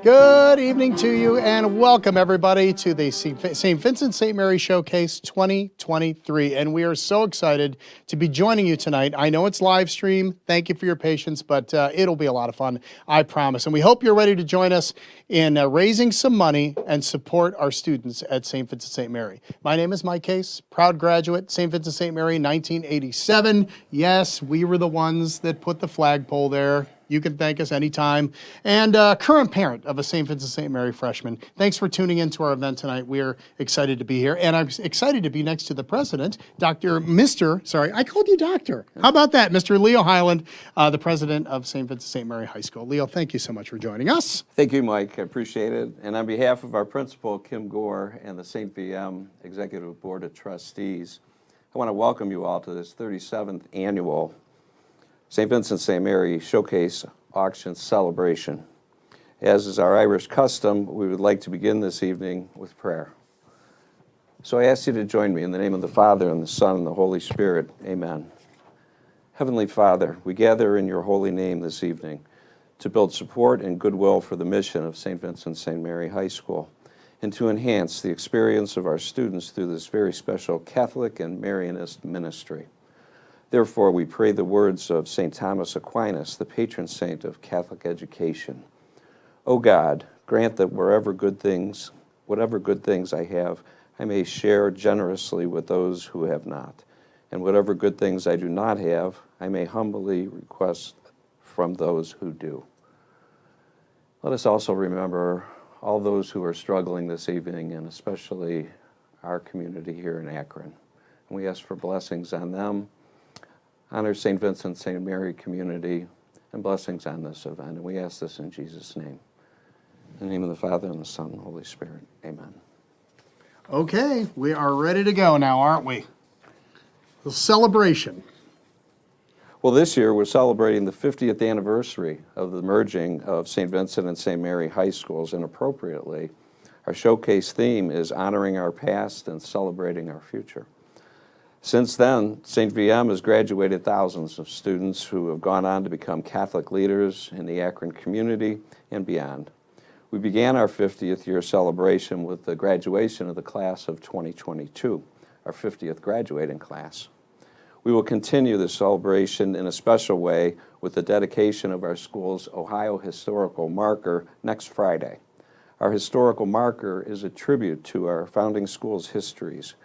Good evening to you and welcome everybody to the St. Vincent St. Mary Showcase 2023. And we are so excited to be joining you tonight. I know it's live stream. Thank you for your patience, but it'll be a lot of fun, I promise. And we hope you're ready to join us in raising some money and support our students at St. Vincent St. Mary. My name is Mike Case, proud graduate, St. Vincent St. Mary, 1987. Yes, we were the ones that put the flagpole there. You can thank us anytime. And current parent of a St. Vincent St. Mary freshman. Thanks for tuning in to our event tonight. We're excited to be here. And I'm excited to be next to the president, I called you doctor. How about that? Mr. Leo Highland, the president of St. Vincent St. Mary High School. Leo, thank you so much for joining us. Thank you, Mike. I appreciate it. And on behalf of our principal, Kim Gore, and the St. VM Executive Board of Trustees, I want to welcome you all to this 37th annual St. Vincent St. Mary Showcase Auction Celebration. As is our Irish custom, we would like to begin this evening with prayer. So I ask you to join me in the name of the Father, and the Son, and the Holy Spirit. Amen. Heavenly Father, we gather in your holy name this evening to build support and goodwill for the mission of St. Vincent St. Mary High School and to enhance the experience of our students through this very special Catholic and Marianist ministry. Therefore, we pray the words of St. Thomas Aquinas, the patron saint of Catholic education. O God, grant that whatever good things I have, I may share generously with those who have not. And whatever good things I do not have, I may humbly request from those who do. Let us also remember all those who are struggling this evening, and especially our community here in Akron. And we ask for blessings on them, on our St. Vincent St. Mary community, and blessings on this event. And we ask this in Jesus' name. In the name of the Father, and the Son, and the Holy Spirit. Amen. Okay, we are ready to go now, aren't we? The celebration. Well, this year we're celebrating the 50th anniversary of the merging of St. Vincent and St. Mary High Schools, and appropriately, our showcase theme is honoring our past and celebrating our future. Since then, St. VM has graduated thousands of students who have gone on to become Catholic leaders in the Akron community and beyond. We began our 50th year celebration with the graduation of the class of 2022, our 50th graduating class. We will continue the celebration in a special way with the dedication of our school's Ohio Historical Marker next Friday. Our historical marker is a tribute to our founding school's histories,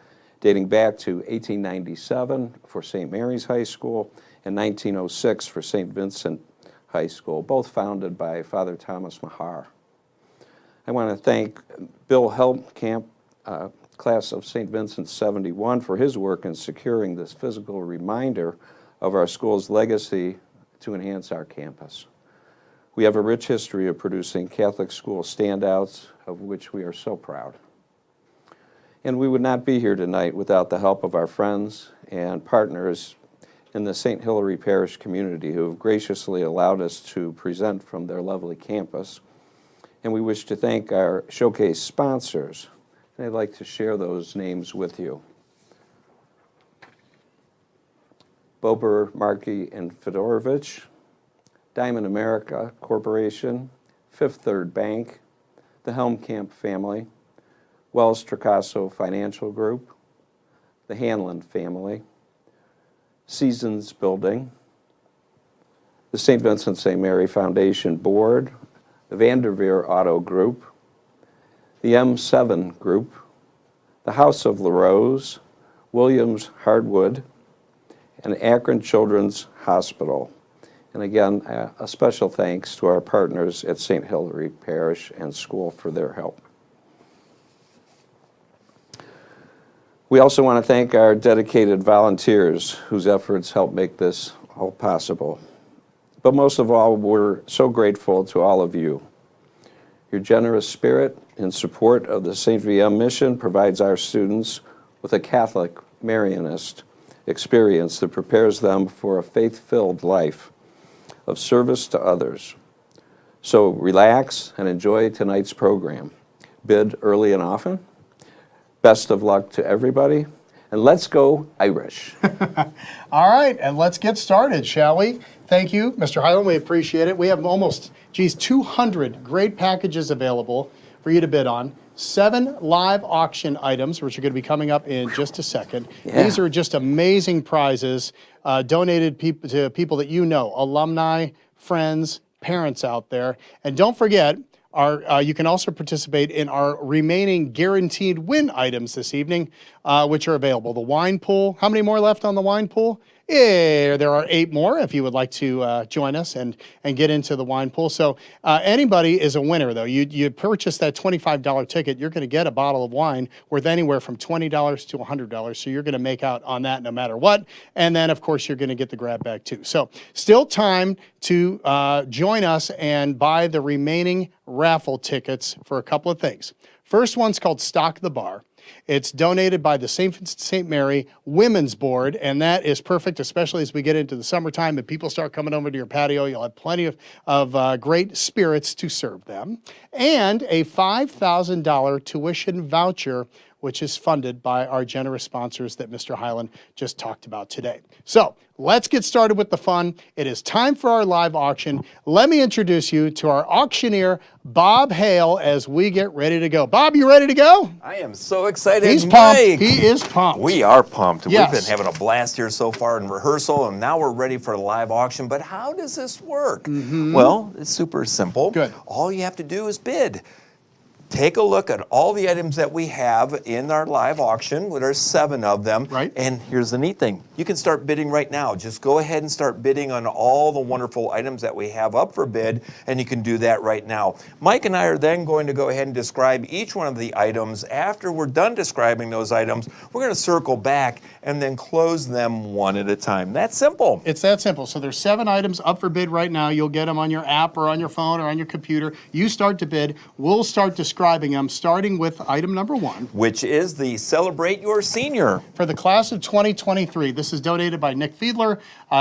dating back to 1897 for St. Mary's High School and 1906 for St. Vincent High School, both founded by Father Thomas Mahar. I want to thank Bill Helmkamp, class of St. Vincent 71, for his work in securing this physical reminder of our school's legacy to enhance our campus. We have a rich history of producing Catholic school standouts, of which we are so proud. And we would not be here tonight without the help of our friends and partners in the St. Hilary Parish community who have graciously allowed us to present from their lovely campus. And we wish to thank our showcase sponsors. And I'd like to share those names with you. Bober, Markey, and Fedorovich, Diamond America Corporation, Fifth Third Bank, the Helmkamp family, Wells Tricasso Financial Group, the Hanlon family, Seasons Building, the St. Vincent St. Mary Foundation Board, the Vanderveer Auto Group, the M7 Group, the House of LaRose, Williams Hardwood, and Akron Children's Hospital. And again, a special thanks to our partners at St. Hilary Parish and School for their help. We also want to thank our dedicated volunteers whose efforts help make this all possible. But most of all, we're so grateful to all of you. Your generous spirit in support of the St. VM mission provides our students with a Catholic Marianist experience that prepares them for a faith-filled life of service to others. So relax and enjoy tonight's program. Bid early and often. Best of luck to everybody, and let's go Irish. All right, and let's get started, shall we? Thank you, Mr. Highland. We appreciate it. We have almost, 200 great packages available for you to bid on. 7 live auction items, which are going to be coming up in just a second. Yeah. These are just amazing prizes donated to people that you know, alumni, friends, parents out there. And don't forget, you can also participate in our remaining guaranteed win items this evening, which are available. The wine pool. How many more left on the wine pool? Yeah, there are 8 more if you would like to join us and get into the wine pool. So anybody is a winner, though. You purchase that $25 ticket, you're going to get a bottle of wine worth anywhere from $20 to $100. So you're going to make out on that no matter what. And then, of course, you're going to get the grab bag, too. So still time to join us and buy the remaining raffle tickets for a couple of things. First one's called Stock the Bar. It's donated by the St. Mary Women's Board, and that is perfect, especially as we get into the summertime and people start coming over to your patio. You'll have plenty of great spirits to serve them. And a $5,000 tuition voucher, which is funded by our generous sponsors that Mr. Highland just talked about today. So let's get started with the fun. It is time for our live auction. Let me introduce you to our auctioneer, Bob Hale, as we get ready to go. Bob, you ready to go? I am so excited. He's pumped. Mike. He is pumped. We are pumped. Yes. We've been having a blast here so far in rehearsal, and now we're ready for the live auction. But how does this work? Well, it's super simple. Good. All you have to do is bid. Take a look at all the items that we have in our live auction. There are 7 of them. Right. And here's the neat thing. You can start bidding right now. Just go ahead and start bidding on all the wonderful items that we have up for bid, and you can do that right now. Mike and I are then going to go ahead and describe each one of the items. After we're done describing those items, we're going to circle back and then close them one at a time. That's simple. It's that simple. So there's 7 items up for bid right now. You'll get them on your app or on your phone or on your computer. You start to bid. We'll start describing them, starting with item number 1. Which is the Celebrate Your Senior. For the class of 2023, this is donated by Nick Fiedler,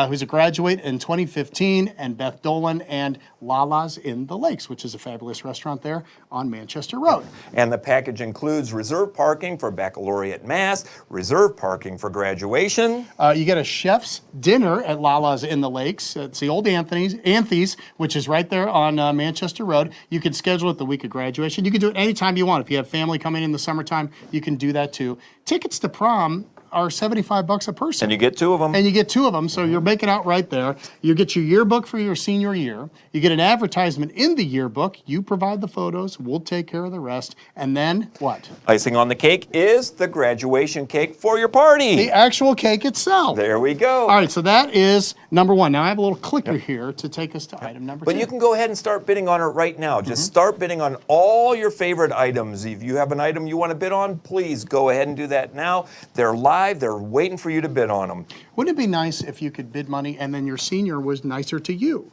who's a graduate in 2015, and Beth Dolan and Lala's in the Lakes, which is a fabulous restaurant there on Manchester Road. And the package includes reserved parking for baccalaureate mass, reserved parking for graduation. You get a chef's dinner at Lala's in the Lakes. It's the old Anthony's, which is right there on Manchester Road. You can schedule it the week of graduation. You can do it anytime you want. If you have family coming in the summertime, you can do that too. Tickets to prom are $75 a person. And you get 2 of them. And you get 2 of them, so you're making out right there. You get your yearbook for your senior year. You get an advertisement in the yearbook. You provide the photos. We'll take care of the rest. And then what? Icing on the cake is the graduation cake for your party. The actual cake itself. There we go. All right, so that is number 1. Now I have a little clicker here to take us to item number 2. But you can go ahead and start bidding on it right now. Just start bidding on all your favorite items. If you have an item you want to bid on, please go ahead and do that now. They're live. They're waiting for you to bid on them. Wouldn't it be nice if you could bid money and then your senior was nicer to you?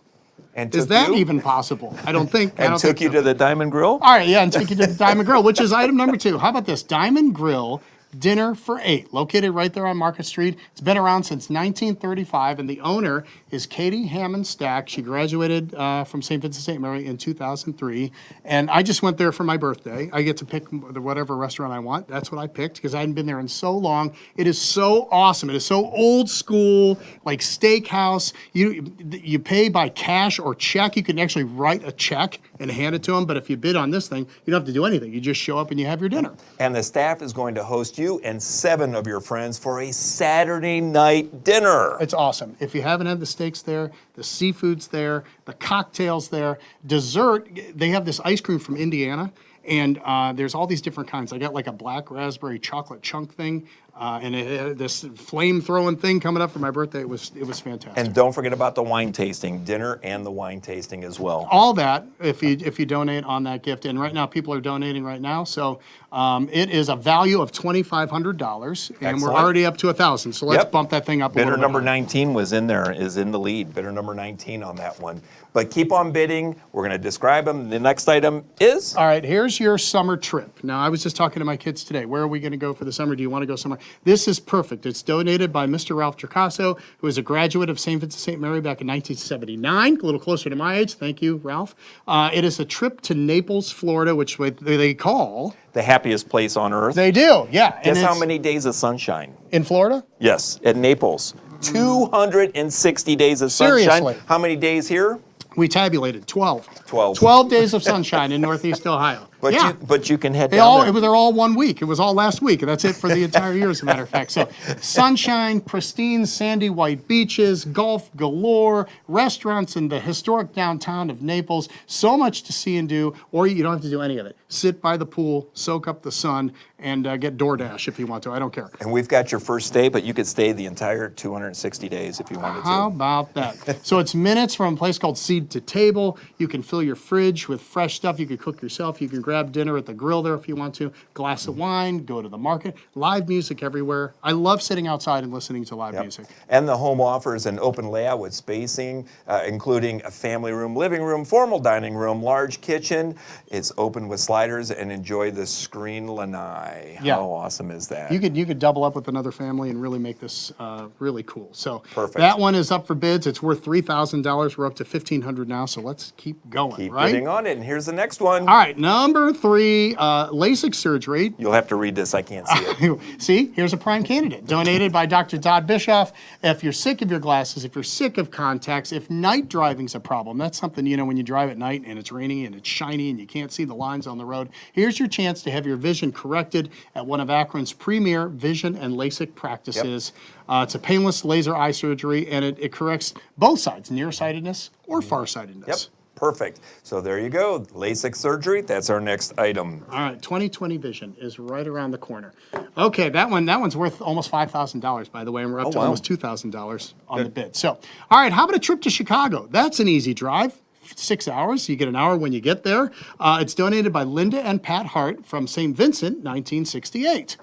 And Is that even possible? I don't think. And took you to the Diamond Grill? All right, yeah, and take you to the Diamond Grill, which is item number 2. How about this? Diamond Grill Dinner for 8, located right there on Market Street. It's been around since 1935, and the owner is Katie Hammond Stack. She graduated from St. Vincent St. Mary in 2003, and I just went there for my birthday. I get to pick whatever restaurant I want. That's what I picked because I hadn't been there in so long. It is so awesome. It is so old school, like steakhouse. You pay by cash or check. You can actually write a check and hand it to them, but if you bid on this thing, you don't have to do anything. You just show up and you have your dinner. And the staff is going to host you and 7 of your friends for a Saturday night dinner. It's awesome. If you haven't had the steaks there, the seafood's there, the cocktails there, dessert, they have this ice cream from Indiana, and there's all these different kinds. I got like a black raspberry chocolate chunk thing, and it had this flame-throwing thing coming up for my birthday. It was fantastic. And don't forget about the wine tasting, dinner and the wine tasting as well. All that if you donate on that gift. And right now, people are donating right now. So it is a value of $2,500, and we're already up to 1,000. So let's bump that thing up a little bit. Bidder number 19 was in there, is in the lead. Bidder number 19 on that one. But keep on bidding. We're going to describe them. The next item is? All right, here's your summer trip. Now, I was just talking to my kids today. Where are we going to go for the summer? Do you want to go somewhere? This is perfect. It's donated by Mr. Ralph Tricasso, who is a graduate of St. Vincent St. Mary back in 1979, a little closer to my age. Thank you, Ralph. It is a trip to Naples, Florida, which they call the happiest place on earth. They do, yeah. Guess how many days of sunshine? In Florida? Yes, at Naples. 260 days of sunshine. Seriously. How many days here? We tabulated 12. 12. 12 days of sunshine in Northeast Ohio. But yeah. you can head down there. They're all 1 week. It was all last week, and that's it for the entire year, as a matter of fact. So, sunshine, pristine, sandy white beaches, golf galore, restaurants in the historic downtown of Naples. So much to see and do, or you don't have to do any of it. Sit by the pool, soak up the sun, and get DoorDash if you want to. I don't care. And we've got your first stay, but you could stay the entire 260 days if you wanted to. How about that? So it's minutes from a place called Seed to Table. You can fill your fridge with fresh stuff. You can cook yourself. You can grab dinner at the grill there if you want to. Glass of wine, go to the market. Live music everywhere. I love sitting outside and listening to live music. And the home offers an open layout with spacing, including a family room, living room, formal dining room, large kitchen. It's open with sliders, and enjoy the screen lanai. Yeah. How awesome is that? You could double up with another family and really make this really cool. So Perfect. That one is up for bids. It's worth $3,000. We're up to $1,500 now. So let's keep going. Keep right? bidding on it. And here's the next one. All right, number 3, LASIK surgery. You'll have to read this. I can't see it. See, here's a prime candidate, donated by Dr. Todd Bischoff. If you're sick of your glasses, if you're sick of contacts, if night driving's a problem, that's something, when you drive at night and it's raining and it's shiny and you can't see the lines on the road, here's your chance to have your vision corrected at one of Akron's premier vision and LASIK practices. It's a painless laser eye surgery, and it corrects both sides, nearsightedness or farsightedness. Yep. Perfect. So there you go. LASIK surgery. That's our next item. All right, 20/20 vision is right around the corner. Okay, that one's worth almost $5,000, by the way, and we're up to almost $2,000 on the bid. So, all right, how about a trip to Chicago? That's an easy drive. 6 hours. You get an hour when you get there. It's donated by Linda and Pat Hart from St. Vincent, 1968.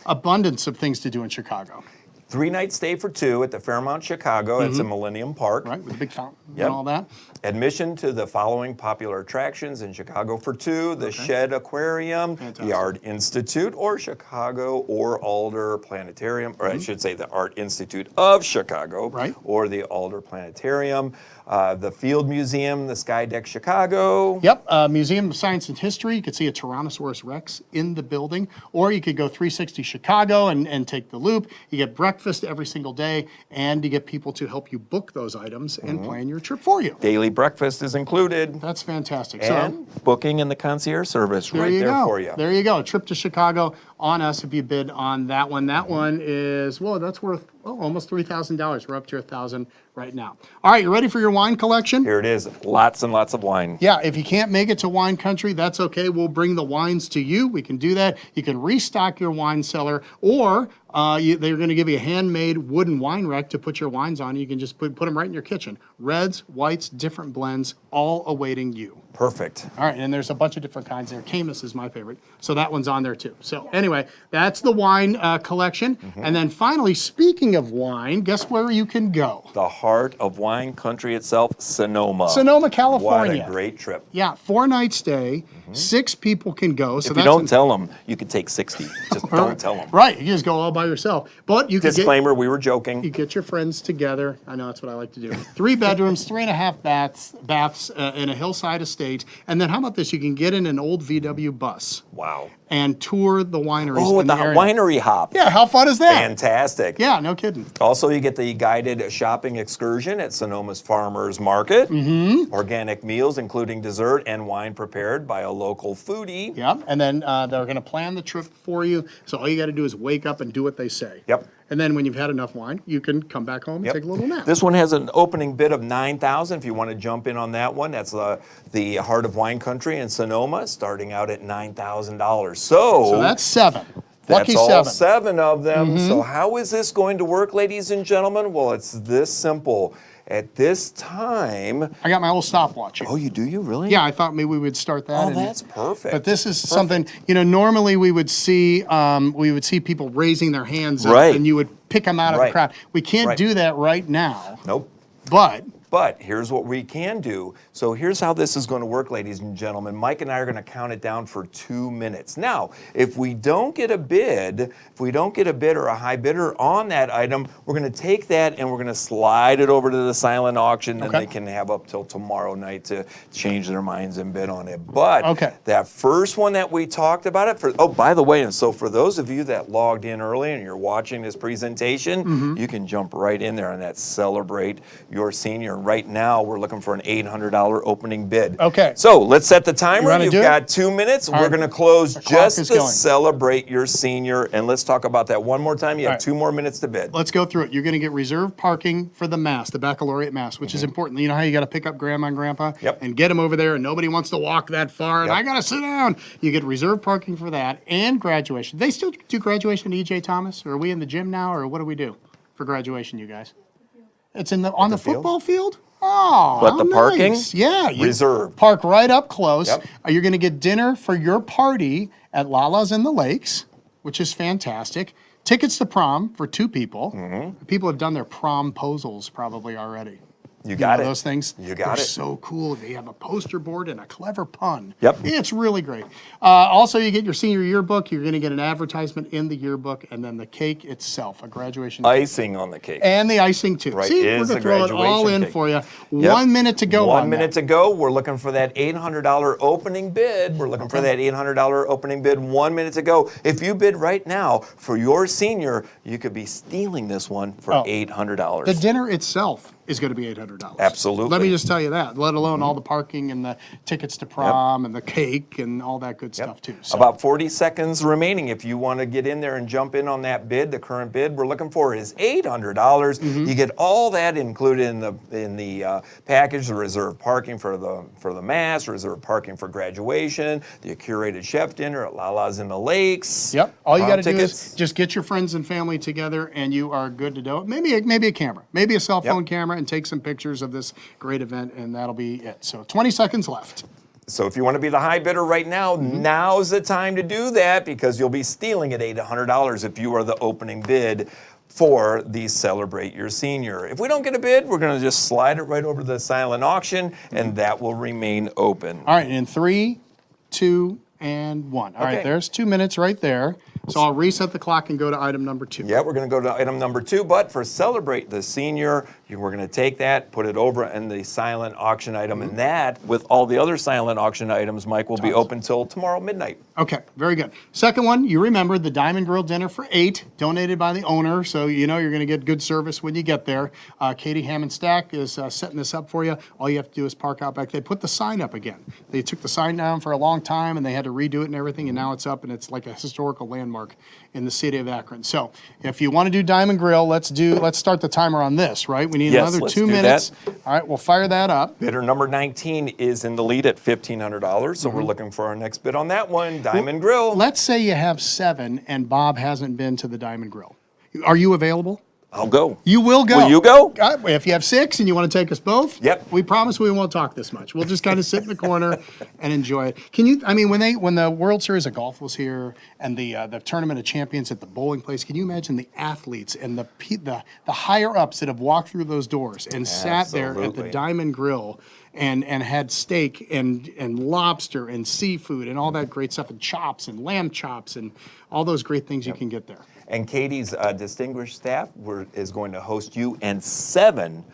Abundance of things to do in Chicago. 3-night stay for 2 at the Fairmont Chicago. It's in Millennium Park. Right, with a big fountain and all that. Admission to the following popular attractions in Chicago for 2, the Shed Aquarium, the Art Institute, or Chicago or Alder Planetarium, or I should say the Art Institute of Chicago, or the Alder Planetarium, the Field Museum, the Skydeck Chicago. Yep, Museum of Science and History. You could see a Tyrannosaurus Rex in the building, or you could go 360 Chicago and take the loop. You get breakfast every single day, and you get people to help you book those items and plan your trip for you. Daily breakfast is included. That's fantastic. And booking in the concierge service right there for you. There you go. A trip to Chicago on us if you bid on that one. That one is, that's worth almost $3,000. We're up to $1,000 right now. All right, you ready for your wine collection? Here it is. Lots and lots of wine. Yeah, if you can't make it to wine country, that's okay. We'll bring the wines to you. We can do that. You can restock your wine cellar, or they're going to give you a handmade wooden wine rack to put your wines on. You can just put them right in your kitchen. Reds, whites, different blends, all awaiting you. Perfect. All right, and there's a bunch of different kinds there. Camus is my favorite, so that one's on there too. So anyway, that's the wine collection. And then finally, speaking of wine, guess where you can go? The heart of wine country itself, Sonoma. Sonoma, California. What a great trip. Yeah, 4-night stay. 6 people can go. So if you don't tell them, you could take 60. Just don't tell them. Right, you just go all by yourself. But you can Disclaimer, we were joking. You get your friends together. I know that's what I like to do. 3 bedrooms, 3.5 baths in a hillside estate. And then how about this? You can get in an old VW bus. Wow. And tour the wineries. Oh, the winery hop. Yeah, how fun is that? Fantastic. Yeah, no kidding. Also, you get the guided shopping excursion at Sonoma's Farmers Market. Organic meals, including dessert and wine prepared by a local foodie. Yep, and then they're going to plan the trip for you. So all you got to do is wake up and do what they say. Yep. And then when you've had enough wine, you can come back home and take a little nap. This one has an opening bid of $9,000. If you want to jump in on that one, that's the Heart of Wine Country in Sonoma, starting out at $9,000. So that's 7. Lucky that's all 7. 7 of them. So how is this going to work, ladies and gentlemen? Well, it's this simple. At this time, I got my old stopwatch. Oh, you do? You really? Yeah, I thought maybe we would start that. Oh, that's perfect. But this is something, normally we would see people raising their hands up, Right. and you would pick them out of the crowd. We can't Right. do that right now. Nope. But But here's what we can do. So here's how this is going to work, ladies and gentlemen. Mike and I are going to count it down for 2 minutes. Now, if we don't get a bid, or a high bidder on that item, we're going to take that and we're going to slide it over to the silent auction, and they can have up till tomorrow night to change their minds and bid on it. But that first one that we talked about oh, by the way, and so for those of you that logged in early and you're watching this presentation, you can jump right in there on that Celebrate Your Senior. Right now, we're looking for an $800 opening bid. Okay. So let's set the timer. You've got 2 minutes. All we're right. going to close just to going. Celebrate Your Senior. And let's talk about that one more time. You have 2 more minutes to bid. Let's go through it. You're going to get reserved parking for the mass, the baccalaureate mass, which is important. You know how you got to pick up grandma and grandpa and get them over there, and nobody wants to walk that far, and I got to sit down. You get reserved parking for that and graduation. They still do graduation at E.J. Thomas, or are we in the gym now, or what do we do for graduation, you guys? It's on the football field? Oh, But the parking? nice. Yeah. You Reserved. Park right up close. Yep. You're going to get dinner for your party at Lala's in the Lakes, which is fantastic. Tickets to prom for 2 people. People have done their promposals probably already. You got it. Those things. You got They're it. so cool. They have a poster board and a clever pun. Yep. It's really great. Also, you get your senior yearbook. You're going to get an advertisement in the yearbook, and then the cake itself, a graduation cake. Icing on the cake. And the icing, too. Right, See, we're is going to the throw it all graduation in cake. for you. Yep. 1 minute to go. 1 minute to go. We're looking for that $800 opening bid. We're looking for that $800 opening bid. 1 minute to go. If you bid right now for your senior, you could be stealing this one for $800. The dinner itself is going to be $800. Absolutely. Let me just tell you that, let alone all the parking and the tickets to prom and the cake and all that good stuff, too. So. About 40 seconds remaining. If you want to get in there and jump in on that bid, the current bid we're looking for is $800. You get all that included in the package: the reserved parking for the mass, reserved parking for graduation, the curated chef dinner at Lala's in the Lakes. Yep. All you got to do tickets. is just get your friends and family together, and you are good to go. Maybe a camera, maybe a cell phone camera, and take some pictures of this great event, and that'll be it. So 20 seconds left. So if you want to be the high bidder right now, now's the time to do that, because you'll be stealing at $800 if you are the opening bid for the Celebrate Your Senior. If we don't get a bid, we're going to just slide it right over to the silent auction, and that will remain open. All right, in 3, 2, and 1. All right, there's 2 minutes right there. So I'll reset the clock and go to item number 2. Yeah, we're going to go to item number 2, but for Celebrate the Senior, we're going to take that, put it over in the silent auction item, and that, with all the other silent auction items, Mike, will be open till tomorrow midnight. Okay, very good. Second one, you remember the Diamond Grill dinner for 8, donated by the owner, so you know you're going to get good service when you get there. Katie Hammond Stack is setting this up for you. All you have to do is park out back. They put the sign up again. They took the sign down for a long time, and they had to redo it and everything, and now it's up, and it's like a historical landmark in the city of Akron. So if you want to do Diamond Grill, let's start the timer on this, right? We need another let's 2 do minutes. that. All right, we'll fire that up. Bidder number 19 is in the lead at $1,500, so we're looking for our next bid on that one, Diamond Grill. Let's say you have 7 and Bob hasn't been to the Diamond Grill. Are you available? I'll go. You will go. Will you go? If you have 6 and you want to take us both, Yep. we promise we won't talk this much. We'll just kind of sit in the corner and enjoy it. Can you? I mean, when the World Series of Golf was here and the Tournament of Champions at the bowling place, can you imagine the athletes and the higher ups that have walked through those doors and sat there at the Absolutely. Diamond Grill and had steak and lobster and seafood and all that great stuff, and chops and lamb chops and all those great things you can get there. And Katie's distinguished staff is going to host you and 7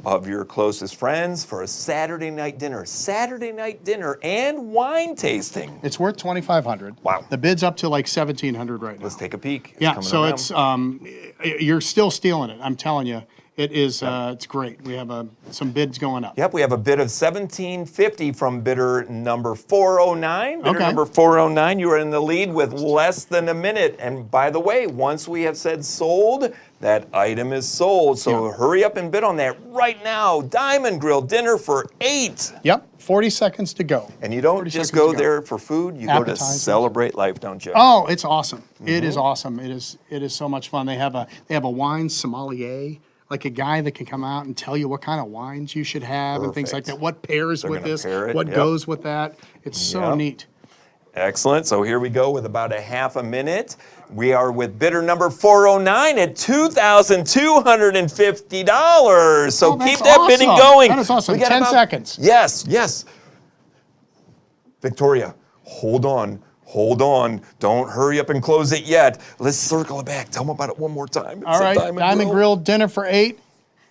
of your closest friends for a Saturday night dinner. Saturday night dinner and wine tasting. It's worth $2,500. Wow. The bid's up to like $1,700 right now. Let's take a peek. It's Yeah, coming so around. it's you're still stealing it. I'm telling you, it is. It's great. We have some bids going up. Yep, we have a bid of $1,750 from bidder number 409. Bidder Okay. number 409, you are in the lead with less than a minute. And by the way, once we have said sold, that item is sold. So hurry up and bid on that right now. Diamond Grill dinner for 8. Yep, 40 seconds to go. And you don't 40 just seconds go to go. there for food, you go to Appetizers. celebrate life, don't you? Oh, it's awesome. It is awesome. It is so much fun. They have a wine sommelier, like a guy that can come out and tell you what kind of wines you should have and things like Perfect. that. What pairs They're with gonna this? pair it, What yep. goes with that? It's so Yep. neat. Excellent. So here we go with about a half a minute. We are with bidder number 409 at $2,250. So Oh, that's keep that bidding awesome. going. That is awesome. We got 10 seconds. Yes, yes. Victoria, hold on. Hold on. Don't hurry up and close it yet. Let's circle it back. Tell them about it one more time. It's All a right, Diamond Grill. Grill dinner for 8.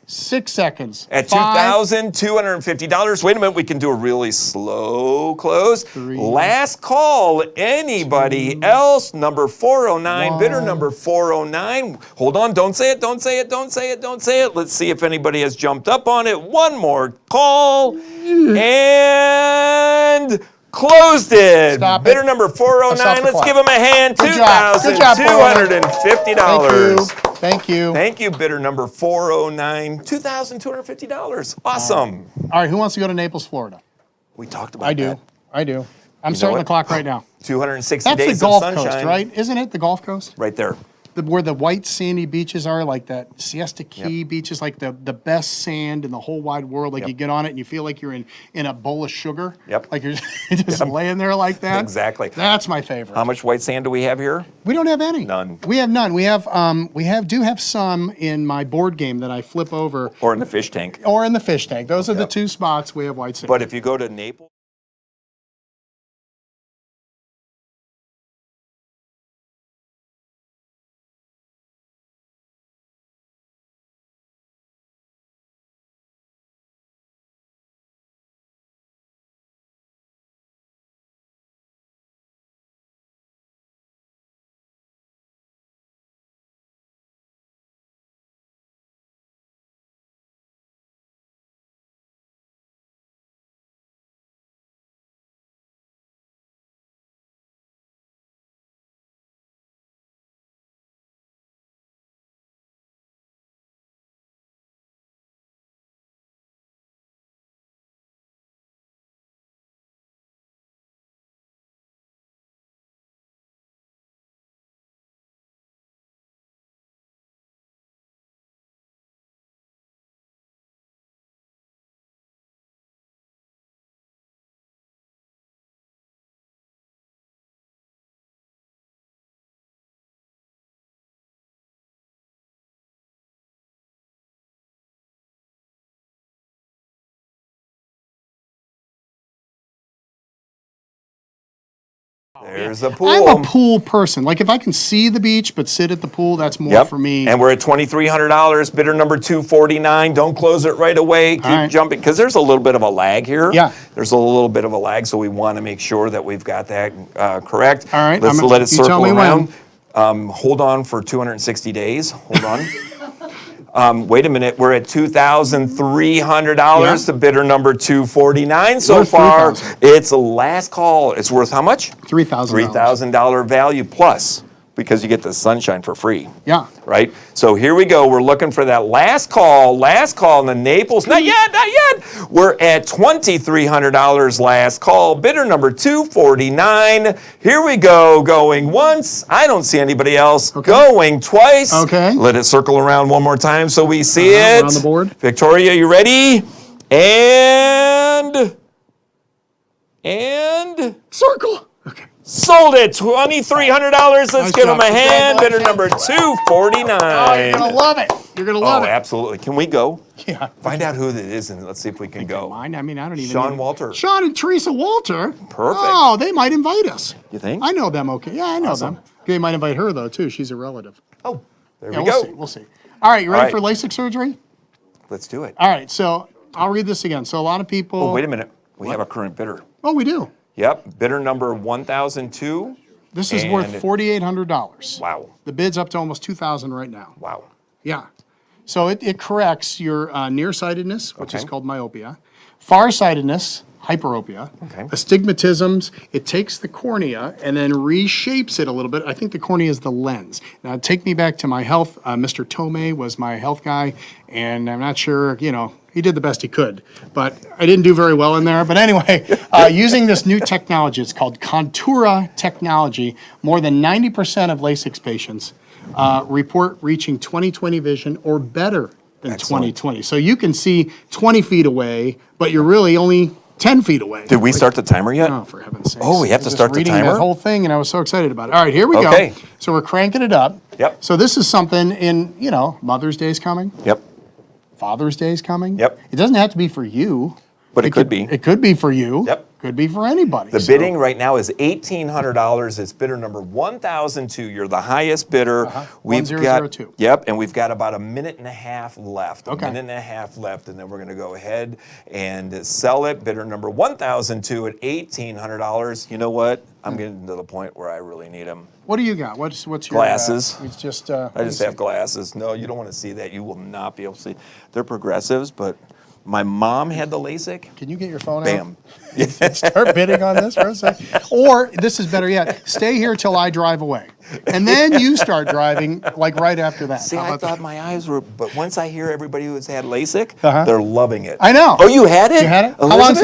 6 seconds. At 5, $2,250. Wait a minute, we can do a really slow close. 3, Last call. Anybody else? Number 409, bidder number 409. Hold on, don't say it, don't say it, don't say it, don't say it. Let's see if anybody has jumped up on it. One more call. And closed it. Stop it. Bidder number 409. Stop the Let's clock. give him a hand. Good job. Good job, $2,250. Thank you. Thank you, bidder number 409, $2,250. Awesome. All right, who wants to go to Naples, Florida? We talked about I do. that. I do. I'm know starting what? the clock right now. 260 That's days the Gulf of sunshine. Coast, right? Isn't it the Gulf Coast? Right there. Where the white sandy beaches are, like that Siesta Key beaches, like the best sand in the whole wide world. Like you get on it and you feel like you're in a bowl of sugar. Yep. Like you're just laying there like that. Exactly. That's my favorite. How much white sand do we have here? We don't have any. None. We have none. We have do have some in my board game that I flip over, Or in the fish tank. or in the fish tank. Those are the two spots we have white sand. But if you go to Naples, there's the pool. I'm a pool person. Like if I can see the beach but sit at the pool, that's more for me. And we're at $2,300. Bidder number 249. Don't close it right away. Keep right. jumping because there's a little bit of a lag here. Yeah. There's a little bit of a lag, so we want to make sure that we've got that correct. All right, Let's let it you tell circle me when. around. Hold on for 260 days. Hold on. Wait a minute. We're at $2,300 Yeah. to bidder number 249 so Worth far. $3,000. It's a last call. It's worth how much? $3,000. $3,000 value plus because you get the sunshine for free. Yeah. Right? So here we go. We're looking for that last call in the Naples. Not yet, not yet. We're at $2,300 last call. Bidder number 249. Here we go. Going once. I don't see anybody else. Okay. Going twice. Okay. Let it circle around one more time so we see it. We're on the board. Victoria, you ready? And Circle. Okay. sold it. $2,300. Let's Nice give job. him a hand. Bidder number 249. Oh, you're gonna love it. You're gonna love Oh, it. absolutely. Can we go? Yeah. Find out who that is and let's see if we can go. Mine. I mean, I don't even. Sean know. Walter. Sean and Teresa Walter. Perfect. Oh, they might invite us. You think? I know them. Okay. Yeah, I know Awesome. them. They might invite her though too. She's a relative. Oh, there Yeah, we we'll go. see. We'll see. All right, you ready All for right. LASIK surgery? Let's do it. All right. So I'll read this again. So a lot of people. Oh, wait a minute. We have a current bidder. Oh, we do. Yep. Bidder number 1,002. This is worth And- $4,800. Wow. The bid's up to almost $2,000 right now. Wow. Yeah. So it corrects your nearsightedness, which is Okay. called myopia, farsightedness, hyperopia, Okay. astigmatisms. It takes the cornea and then reshapes it a little bit. I think the cornea is the lens. Now, take me back to my health. Mr. Tomei was my health guy, and I'm not sure, he did the best he could, but I didn't do very well in there. But anyway, using this new technology, it's called Contura technology, more than 90% of LASIK patients report reaching 20/20 vision or better than Excellent. 20/20. So you can see 20 feet away, but you're really only 10 feet away. Did we start the timer yet? Oh, for heaven's sakes. Oh, we have I to was start the reading timer? that whole thing, and I was so excited about it. All right, here we Okay. go. So we're cranking it up. Yep. So this is something in, Mother's Day's coming. Yep. Father's Day's coming. Yep. It doesn't have to be for you. But it could be. It could be for you. Yep. Could be for anybody. The bidding right now is $1,800. It's bidder number 1002. You're the highest bidder. We've got 1002. Yep, and we've got about a minute and a half left. Okay. A minute and a half left, and then we're going to go ahead and sell it. Bidder number 1002 at $1,800. You know what? I'm getting to the point where I really need them. What do you got? What's your Glasses. It's just. I just have glasses. No, you don't want to see that. You will not be able to see. They're progressives, but my mom had the LASIK. Can you get your phone Bam. out? Start bidding on this for a second. Or, this is better yet, stay here till I drive away. And then you start driving, like right after that. See, How I about thought that? my eyes were, but once I hear everybody who's had LASIK, Uh-huh. they're loving it. I know. Oh, you had it? You had it? How long does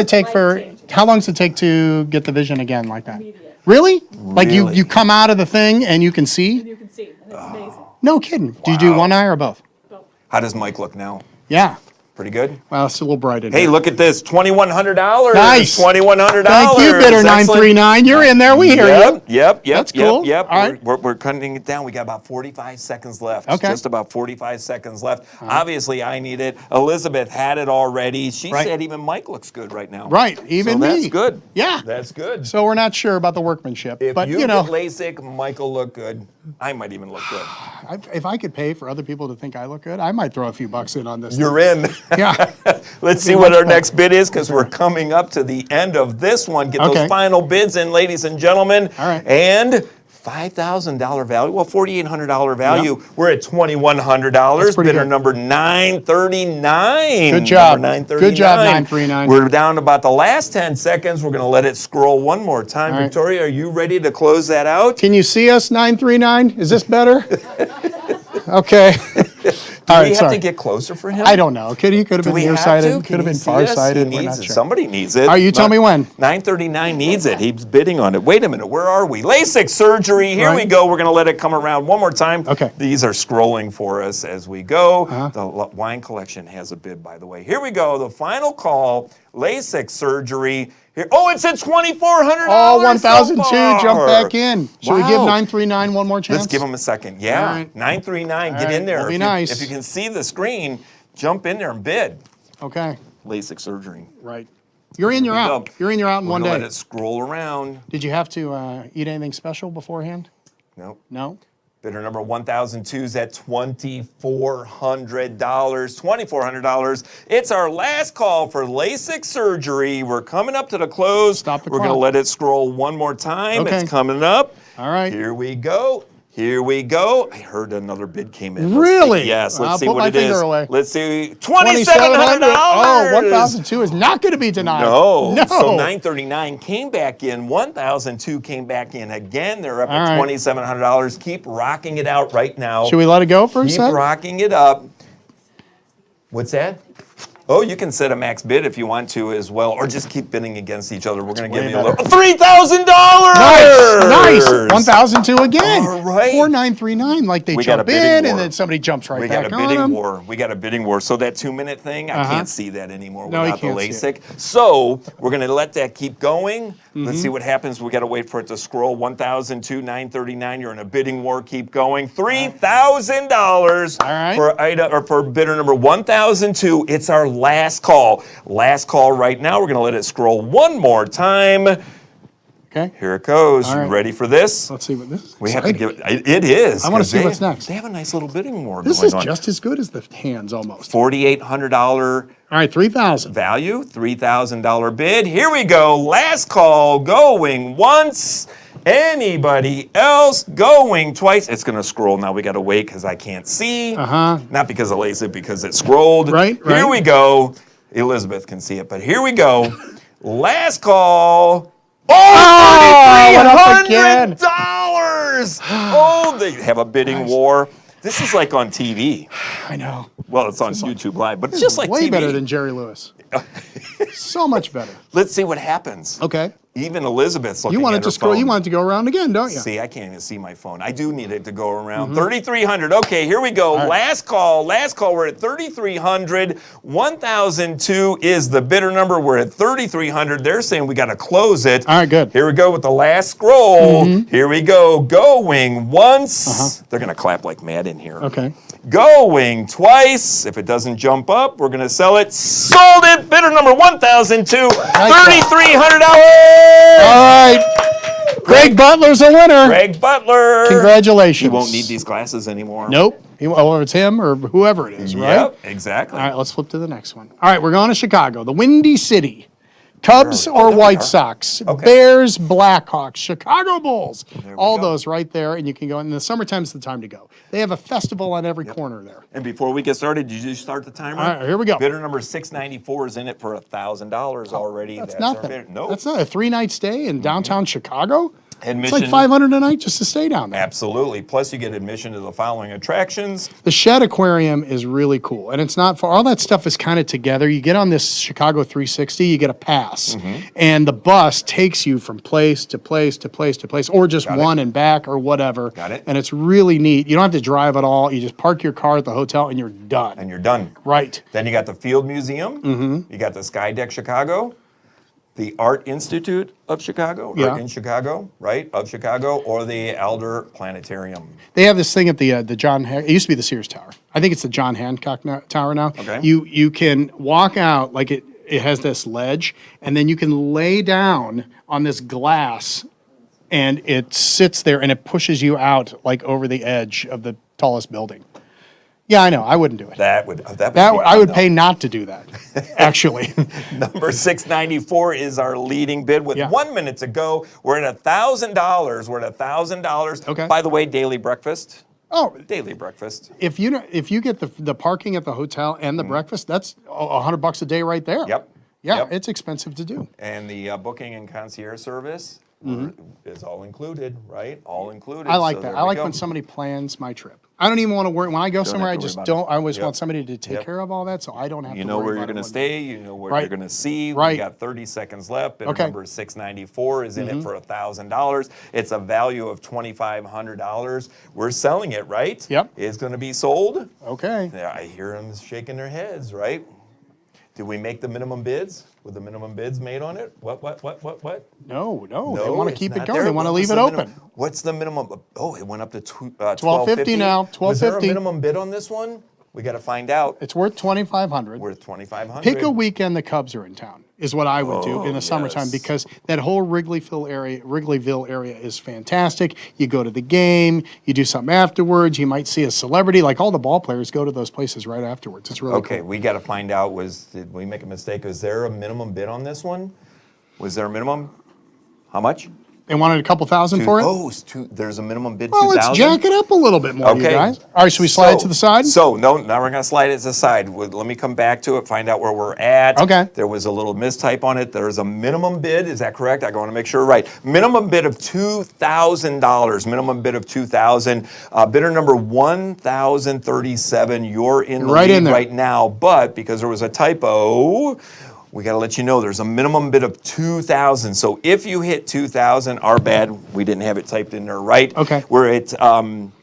it take to get the vision again like that? Immediate. Really? Like Really? you come out of the thing and you can see? You can see, and it's amazing. No kidding. Do you do one eye or both? Both. How does Mike look now? Yeah. Pretty good? Well, it's a little bright in Hey, here. look at this, $2,100. Nice. $2,100. Thank you, bidder Excellent. 939. You're in there. We hear you. Yep. That's cool. Yep. All right. We're cutting it down. We got about 45 seconds left. Okay. Just about 45 seconds left. Obviously, I need it. Elizabeth had it already. She Right. said even Mike looks good right now. Right. Even so me. that's good. Yeah. That's good. So we're not sure about the workmanship. If but, you you know, get LASIK, Mike will look good. I might even look good. if I could pay for other people to think I look good, I might throw a few bucks in on this. You're in. Yeah. Let's see what our next bid is because we're coming up to the end of this one. Get Okay. those final bids in, ladies and gentlemen. All right. And $5,000 value, well, $4,800 value. Yep. We're at $2,100. That's pretty Bidder good. number 939. Good job. Number Good job, 939. 939. We're down to about the last 10 seconds. We're going to let it scroll one more time. All right. Victoria, are you ready to close that out? Can you see us, 939? Is this better? Okay. Do All we right, have sorry. to get closer for him? I don't know. He could have Do been we have to? nearsighted. Can Could have he been see us? farsighted. He We're needs not it. sure. Somebody needs it. All right, you tell me when. 939 needs it. He's bidding on it. Wait a minute. Where are we? LASIK surgery. Here we Right. go. We're going to let it come around one more time. Okay. These are scrolling for us as we go. The wine collection has a bid, by the way. Here we go. The final call. LASIK surgery. Here. Oh, it's at $2,400. Oh, 1,002. so far. Jump back in. Should we give Wow. 939 one more chance? Let's give him a second. Yeah. All right. 939. All Get right. in there. We'll be If nice. If you can see the screen, jump in there and bid. Okay. LASIK surgery. Right. You're in, you're out. go. You're in, you're out in We're one gonna day. let it scroll around. Did you have to eat anything special beforehand? Nope. No? Bidder number 1002 is at $2,400. $2,400. It's our last call for LASIK surgery. We're coming up to the close. Stop the We're going to clock. let it scroll one more time. Okay. It's coming up. All right. Here we go. Here we go. I heard another bid came in. Let's Really? see. Yes. Let's I'll see put what my it is. finger away. Let's see. $2,700. $2,700. Oh, 1,002 is not going to be denied. No. No. So 939 came back in. 1,002 came back in again. They're up All at right. $2,700. Keep rocking it out right now. Should we let it go for a Keep sec? rocking it up. What's that? Oh, you can set a max bid if you want to as well, or just keep bidding against each other. We're going to give way you a better. little $3,000. Nice. 1,002 again. All right. 4,939. Like they We got a jump bidding in war. and then somebody jumps right We got back a on bidding them. war. We got a bidding war. So that 2-minute thing, I can't see that anymore No, you without the can't see LASIK. So we're going to let that keep going. Let's see what happens. We got to wait for it to scroll. 1,002, 939. You're in a bidding war. Keep going. $3,000 All right. for bidder number 1,002. It's our last call. Last call right now. We're going to let it scroll one more time. Okay. Here it goes. All You right. ready for this? Let's see what this is. We have to exciting. give it is. I wanna 'cause see they- what's next. They have a nice little bidding war This going is on. just as good as the hands almost. $4,800 All right, 3,000. value, $3,000 bid. Here we go. Last call going once. Anybody else going twice? It's going to scroll now. We got to wait because I can't see. Not because of LASIK, because it scrolled. Right. Here we go. Elizabeth can see it, but here we go. Last call. Oh, went up again. $3,300. Oh, they have a bidding war. This is like on TV. I know. Well, it's on YouTube Live, but it's just like Way TV. better than Jerry Lewis. So much better. Let's see what happens. Okay. Even Elizabeth's looking You want at it to her scroll. phone. You want it to go around again, don't you? See, I can't even see my phone. I do need it to go around. 3,300. Okay, here we go. Last call. Last call. We're at 3,300. 1,002 is the bidder number. We're at 3,300. They're saying we got to close it. All right, good. Here we go with the last scroll. Here we go. Going once. They're going to clap like mad in here. Okay. Going twice. If it doesn't jump up, we're going to sell it. Sold it. Bidder number 1,002. $3,300. All right. Greg Butler's a winner. Greg Butler. Congratulations. He won't need these glasses anymore. Nope. Well, it's him or whoever it is, right? Yep, exactly. All right, let's flip to the next one. All right, we're going to Chicago, the Windy City. Cubs or there we White are. Sox, Okay. Bears, Blackhawks, Chicago Bulls, we all go. those right there, and you can go. In the summertime's the time to go. They have a festival on every corner there. And before we get started, did you start the timer? All right, here we go. Bidder number 694 is in it for $1,000 already. That's our nothing. bidder. No. That's not a 3-night stay in downtown Chicago. Admission. It's like $500 a night just to stay down there. Absolutely. Plus, you get admission to the following attractions. The Shed Aquarium is really cool, and it's not far. All that stuff is kind of together. You get on this Chicago 360, you get a pass, and the bus takes you from place to place to place to place, or just one and back or whatever. Got it. And it's really neat. You don't have to drive at all. You just park your car at the hotel, and you're done. And you're done. Right. Then you got the Field Museum. You got the Sky Deck Chicago. The Art Institute of Chicago, Yeah. or in Chicago, right, of Chicago, or the Elder Planetarium. They have this thing at the John. It used to be the Sears Tower. I think it's the John Hancock Tower now. Okay. You can walk out like it has this ledge, and then you can lay down on this glass, and it sits there and it pushes you out like over the edge of the tallest building. Yeah, I know. I wouldn't do it. That would be I fun, would though. pay not to do that. Actually. Number 694 is our leading bid with Yeah. 1 minute to go. We're at $1,000. We're at $1,000. Okay. By the way, daily breakfast. Oh, Daily breakfast. if you get the parking at the hotel and the breakfast, that's $100 a day right there. Yep. Yeah, Yep. it's expensive to do. And the booking and concierge service is all included, right? All included. I like So that. there I we like go. when somebody plans my trip. I don't even want to worry. When I go somewhere, I have to worry just about don't. it. I always Yep. want somebody to take Yep. care of all that, so I don't have You to know worry where about you're it going to when- stay. You know what Right. you're going to see. Right. We got 30 seconds left. Bidder Okay. number 694 is in it for $1,000. It's a value of $2,500. We're selling it, right? Yep. It's going to be sold. Okay. Yeah, I hear them shaking their heads, right? Did we make the minimum bids? Were the minimum bids made on it? What? No. They No, want to it's keep it not going. there. They want to What leave was it the open. minimum- What's the minimum? Oh, it went up to $12.50 now, Was there a $12.50. minimum bid on this one? We got to find out. It's worth $2,500. Worth $2,500. Pick a weekend the Cubs are in town is what I would do in the summertime yes. because that whole Wrigleyville area is fantastic. You go to the game, you do something afterwards. You might see a celebrity. Like all the ball players go to those places right afterwards. It's really Okay, cool. we got to find out. Did we make a mistake? Was there a minimum bid on this one? Was there a minimum? How much? They wanted a couple thousand for it. Oh, there's a minimum bid. Well, let's 2,000? jack it up a little bit more, you Okay. guys. All right, should we slide it to the side? So, no, now we're going to slide it to the side. Let me come back to it, find out where we're at. Okay. There was a little mistype on it. There's a minimum bid. Is that correct? I want to make sure right. Minimum bid of $2,000. Minimum bid of $2,000. Bidder number 1,037. You're in the Right lead in there. right now, but because there was a typo, we got to let you know there's a minimum bid of $2,000. So if you hit $2,000, our bad, we didn't have it typed in there right. Okay. We're at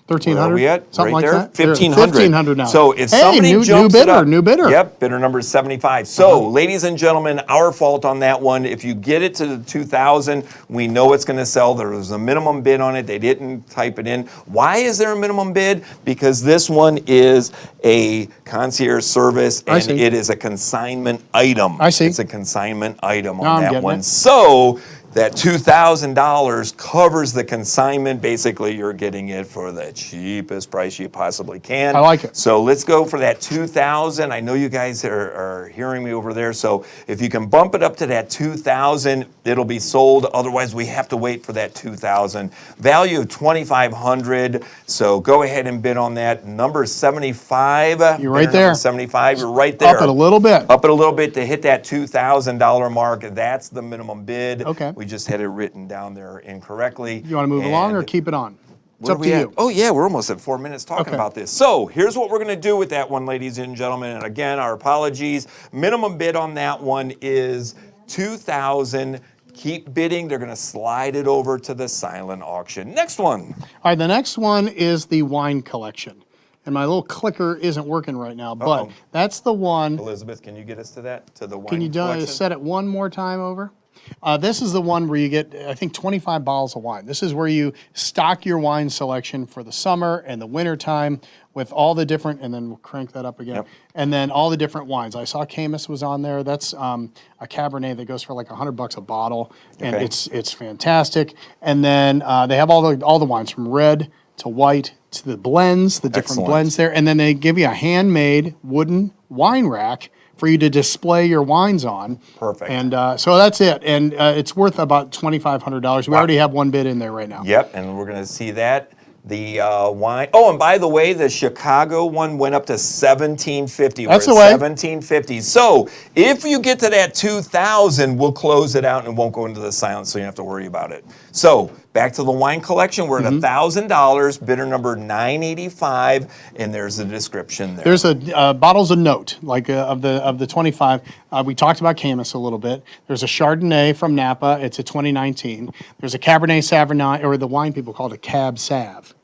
1,300? Where are we at? Something right like there? that? There, 1,500. 1,500 now. So if Hey, somebody new jumps bidder, it up, new bidder. Yep, bidder number is 75. So, ladies and gentlemen, our fault on that one. If you get it to the 2,000, we know it's going to sell. There was a minimum bid on it. They didn't type it in. Why is there a minimum bid? Because this one is a concierge service I and see. it is a consignment item. I see. It's a consignment item Now I'm on that getting one. it. So that $2,000 covers the consignment. Basically, you're getting it for the cheapest price you possibly can. I like it. So let's go for that $2,000. I know you guys are hearing me over there. So if you can bump it up to that $2,000, it'll be sold. Otherwise, we have to wait for that $2,000. Value of $2,500. So go ahead and bid on that. Number 75. You're right Bidder number there. 75. You're right there. Up it a little bit. Up it a little bit to hit that $2,000 mark. That's the minimum bid. Okay. We just had it written down there incorrectly. You want to move along or And keep it on? It's where up are to we at? you. Oh, yeah, we're almost at 4 minutes talking Okay. about this. So here's what we're going to do with that one, ladies and gentlemen. And again, our apologies. Minimum bid on that one is $2,000. Keep bidding. They're going to slide it over to the silent auction. Next one. All right, the next one is the wine collection. And my little clicker isn't working right now, but that's the one. Elizabeth, can you get us to that, to the wine Can you collection? set it one more time over? This is the one where you get, I think, 25 bottles of wine. This is where you stock your wine selection for the summer and the winter time with all the different, and then we'll crank that up again, and then all the different wines. I saw Camus was on there. That's a Cabernet that goes for like $100 a bottle, and it's fantastic. And then they have all the wines from red to white to the blends, the different blends there, and then they give you a handmade wooden wine rack for you to display your wines on. Perfect. And so that's it. And it's worth about $2,500. We already have one bid in there right now. Yep, and we're going to see that. The wine. Oh, and by the way, the Chicago one went up to $1,750. That's the We're way. at $1,750. So if you get to that $2,000, we'll close it out and it won't go into the silence, so you don't have to worry about it. So back to the wine collection. We're at $1,000. Bidder number 985, and there's a description there. There's a bottles of note, like of the 25. We talked about Camus a little bit. There's a Chardonnay from Napa. It's a 2019. There's a Cabernet Sauvignon, or the wine people call it a Cab Sav.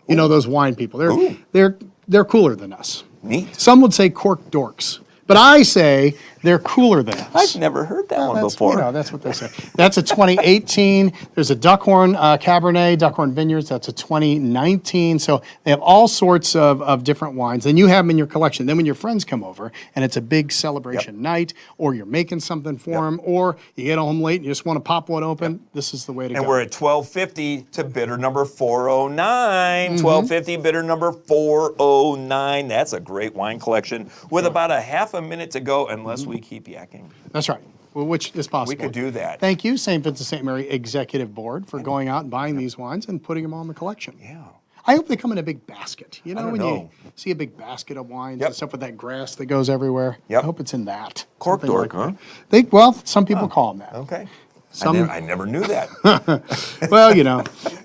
You know those wine people. They're cooler than us. Neat. Some would say cork dorks, but I say they're cooler than us. I've never heard that one before. You know, that's what they say. That's a 2018. There's a Duckhorn Cabernet, Duckhorn Vineyards. That's a 2019. So they have all sorts of different wines. And you have them in your collection. Then when your friends come over and it's a big celebration night, or you're making something for them, or you get home late and you just want to pop one open, this is the way to go. And we're at $1,250 to bidder number 409. $1,250 bidder number 409. That's a great wine collection with about a half a minute to go, unless we keep yakking. That's right. Well, which is possible. We could do that. Thank you, St. Vincent St. Mary Executive Board, for going out and buying these wines and putting them on the collection. Yeah. I hope they come in a big basket. You know, don't when know. you see a big basket of wines and stuff with that grass that goes everywhere. Yep. I hope it's in that. Cork Something dork, like huh? that. Well, some people call them that. Okay. Some, I never knew that. well, you know.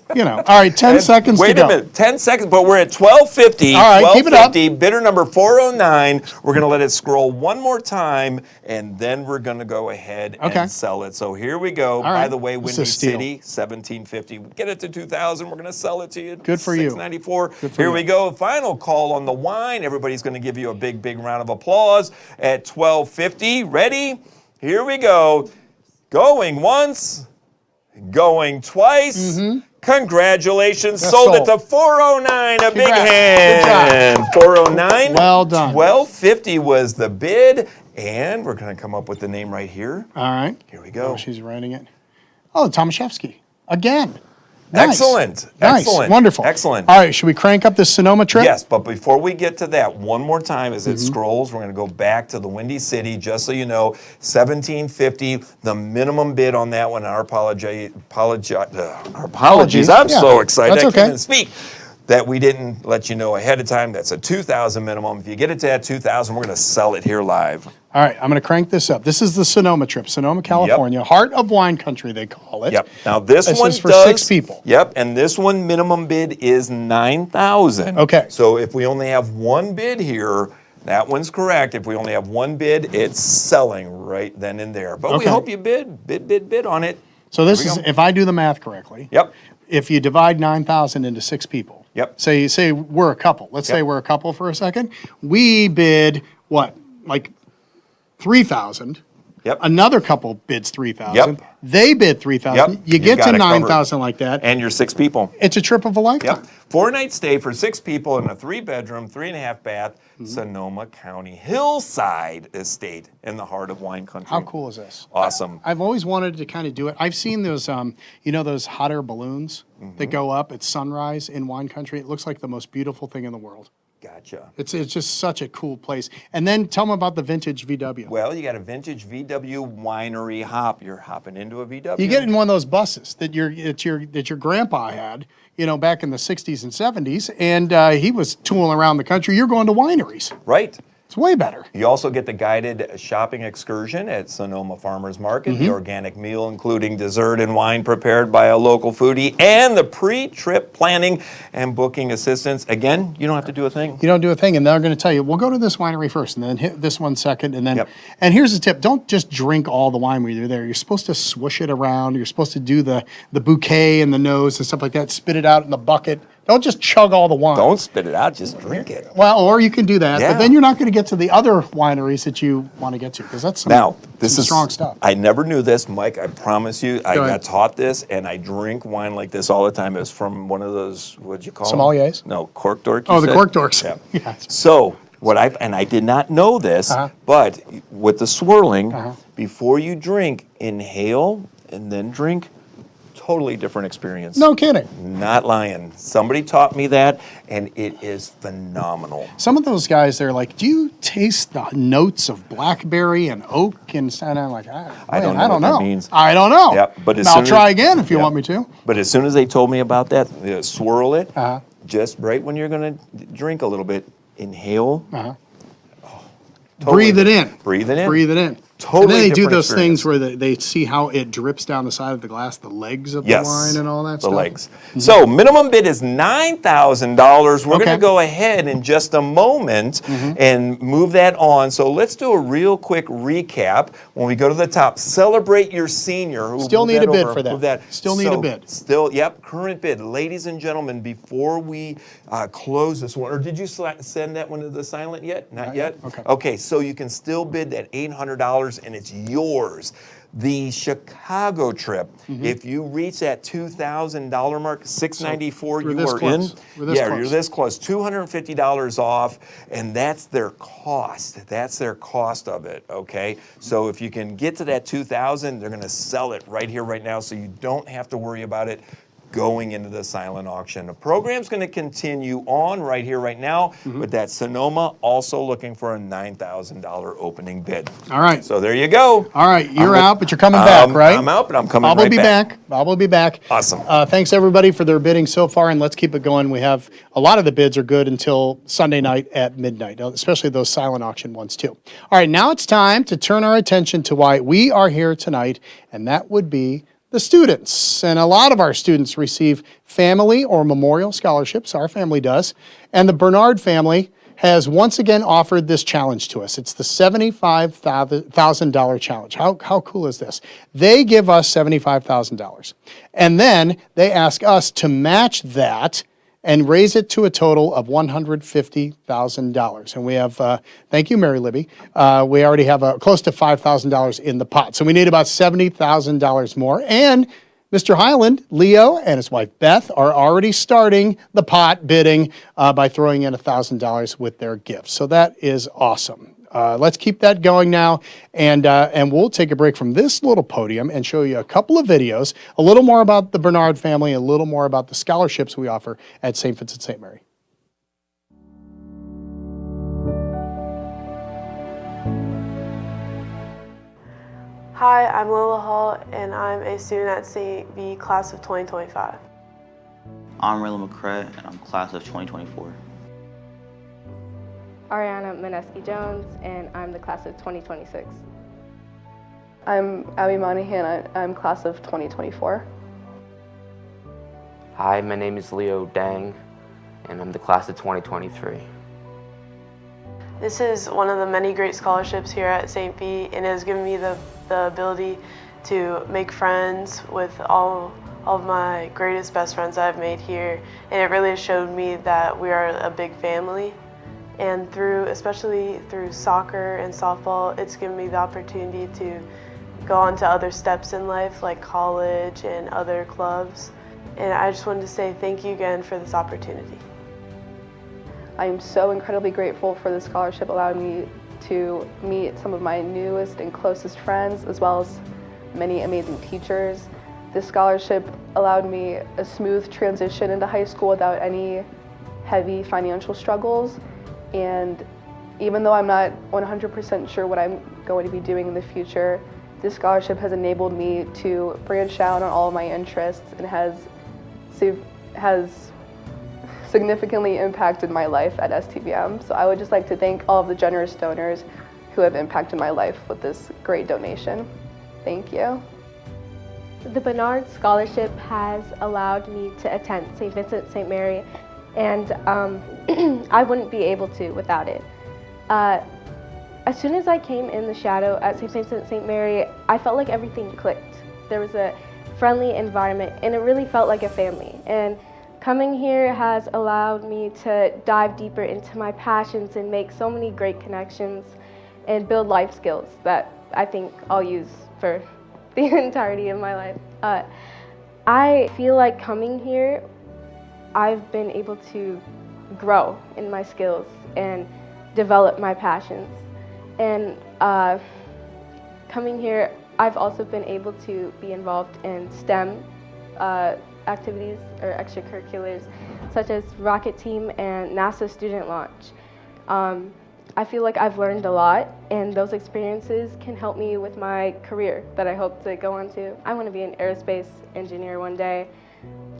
All right, 10 seconds to Wait go. a minute, 10 seconds, but we're at $1,250. All right, keep it up. $1,250, bidder number 409. We're going to let it scroll one more time, and then we're going to go ahead and sell it. So here we go. By the way, This Windy is steal. City, $1,750. Get it to $2,000. We're going to sell it to you. Good for you. $694. Here we go. Final call on the wine. Everybody's going to give you a big, big round of applause at $1,250. Ready? Here we go. Going once. Going twice. Congratulations. Sold it to 409. A big hand. 409. Well done. 1250 was the bid. And we're going to come up with the name right here. All right. Here we go. Oh, she's writing it. Oh, Tomaszewski. Again. Nice. Excellent. Nice. Excellent. Wonderful. Excellent. All right, should we crank up this Sonoma trip? Yes, but before we get to that, one more time as it scrolls, we're going to go back to the Windy City, just so you know, $1,750, the minimum bid on that one. Our apologies. I'm so excited. That's I okay. can't even speak. That we didn't let you know ahead of time. That's a $2,000 minimum. If you get it to that $2,000, we're going to sell it here live. All right, I'm going to crank this up. This is the Sonoma trip, Sonoma, California. Heart of wine country, they call it. Yep. Now this one is for 6 people. Yep. And this one minimum bid is $9,000. Okay. So if we only have one bid here, that one's correct. If we only have one bid, it's selling right then and there. But we hope you bid on it. So this is, if I do the math correctly. Yep. If you divide 9,000 into 6 people. Yep. Say we're a couple. Let's say we're a couple for a second. We bid what, like 3,000. Yep. Another couple bids 3,000. Yep. They bid 3,000. Yep. You You've get got to it covered. 9,000 like that. And you're 6 people. It's a trip of a lifetime. Yep. 4-night stay for 6 people in a 3-bedroom, 3.5 bath, Sonoma County Hillside Estate in the heart of wine country. How cool is this? Awesome. I've always wanted to kind of do it. I've seen those, those hot air balloons that go up at sunrise in wine country. It looks like the most beautiful thing in the world. Gotcha. It's just such a cool place. And then tell them about the vintage VW. Well, you got a vintage VW winery hop. You're hopping into a VW. You get in one of those buses that your grandpa had, back in the 60s and 70s, and he was tooling around the country. You're going to wineries. Right. It's way better. You also get the guided shopping excursion at Sonoma Farmers Market, the organic meal including dessert and wine prepared by a local foodie, and the pre-trip planning and booking assistance. Again, you don't have to do a thing. You don't do a thing, and they're going to tell you, we'll go to this winery first, and then hit this one second, and then. Yep. And here's the tip: don't just drink all the wine when you're there. You're supposed to swoosh it around. You're supposed to do the bouquet in the nose and stuff like that. Spit it out in the bucket. Don't just chug all the wine. Don't spit it out, just drink it. Well, or you can do that, Yeah. but then you're not going to get to the other wineries that you want to get to, because that's some strong stuff. I never knew this, Mike. I promise you. I Go ahead. got taught this, and I drink wine like this all the time. It's from one of those, what'd you call them? Sommeliers? No, cork dork. you Oh, the said? cork dorks. Yeah. Yeah. So and I did not know this, but with the swirling, before you drink, inhale and then drink. Totally different experience. No kidding. Not lying. Somebody taught me that, and it is phenomenal. Some of those guys, they're like, do you taste the notes of blackberry and oak? And I'm like, I don't know what that means. I don't know. Yep, but as I'll soon as- try again if you Yep. want me to. But as soon as they told me about that, swirl it, just right when you're going to drink a little bit, inhale. Breathe it in. Breathe it in. Breathe it in. Totally And then they do different those experience. things where they see how it drips down the side of the glass, the legs of Yes, the wine and all that the stuff. legs. So minimum bid is $9,000. We're Okay. going to go ahead in just a moment and move that on. So let's do a real quick recap. When we go to the top, celebrate your senior. Still Move need a bid over. for that. Move that. Still need a bid. Still, yep, current bid. Ladies and gentlemen, before we close this one, or did you send that one to the silent yet? Not yet? Okay. Okay, so you can still bid that $800 and it's yours. The Chicago trip, if you reach that $2,000 mark, $694, we're you this are close. in. We're this Yeah, close. you're this close. $250 off, and that's their cost. That's their cost of it, okay? So if you can get to that $2,000, they're gonna sell it right here, right now, so you don't have to worry about it going into the silent auction. The program's going to continue on right here, right now, with that Sonoma also looking for a $9,000 opening bid. All right. So there you go. All right, you're out, but you're coming back, right? I'm out, but I'm coming Bob will right be back. back. Bob will be back. Awesome. Thanks everybody for their bidding so far, and let's keep it going. We have a lot of the bids are good until Sunday night at midnight, especially those silent auction ones too. All right, now it's time to turn our attention to why we are here tonight, and that would be the students. And a lot of our students receive family or memorial scholarships. Our family does. And the Bernard family has once again offered this challenge to us. It's the $75,000 challenge. How cool is this? They give us $75,000. And then they ask us to match that and raise it to a total of $150,000. And we have, thank you, Mary Libby, we already have close to $5,000 in the pot. So we need about $70,000 more. And Mr. Highland, Leo, and his wife Beth are already starting the pot bidding by throwing in $1,000 with their gifts. So that is awesome. Let's keep that going now, and we'll take a break from this little podium and show you a couple of videos, a little more about the Bernard family, a little more about the scholarships we offer at St. Vincent St. Mary. Hi, I'm Lila Hall, and I'm a student at St. B, class of 2025. I'm Rayla McCray, and I'm class of 2024. Ariana Mineski-Jones, and I'm the class of 2026. I'm Abby Monahan. I'm class of 2024. Hi, my name is Leo Dang, and I'm the class of 2023. This is one of the many great scholarships here at St. B, and it has given me the ability to make friends with all of my greatest best friends I've made here, and it really showed me that we are a big family. And especially through soccer and softball, it's given me the opportunity to go on to other steps in life, like college and other clubs. And I just wanted to say thank you again for this opportunity. I am so incredibly grateful for the scholarship allowing me to meet some of my newest and closest friends, as well as many amazing teachers. This scholarship allowed me a smooth transition into high school without any heavy financial struggles. And even though I'm not 100% sure what I'm going to be doing in the future, this scholarship has enabled me to branch out on all of my interests and has significantly impacted my life at STVM. So I would just like to thank all of the generous donors who have impacted my life with this great donation. Thank you. The Bernard Scholarship has allowed me to attend St. Vincent St. Mary, and I wouldn't be able to without it. As soon as I came in the shadow at St. Vincent St. Mary, I felt like everything clicked. There was a friendly environment, and it really felt like a family. And coming here has allowed me to dive deeper into my passions and make so many great connections and build life skills that I think I'll use for the entirety of my life. I feel like coming here, I've been able to grow in my skills and develop my passions. And coming here, I've also been able to be involved in STEM activities or extracurriculars, such as rocket team and NASA student launch. I feel like I've learned a lot, and those experiences can help me with my career that I hope to go on to. I want to be an aerospace engineer one day.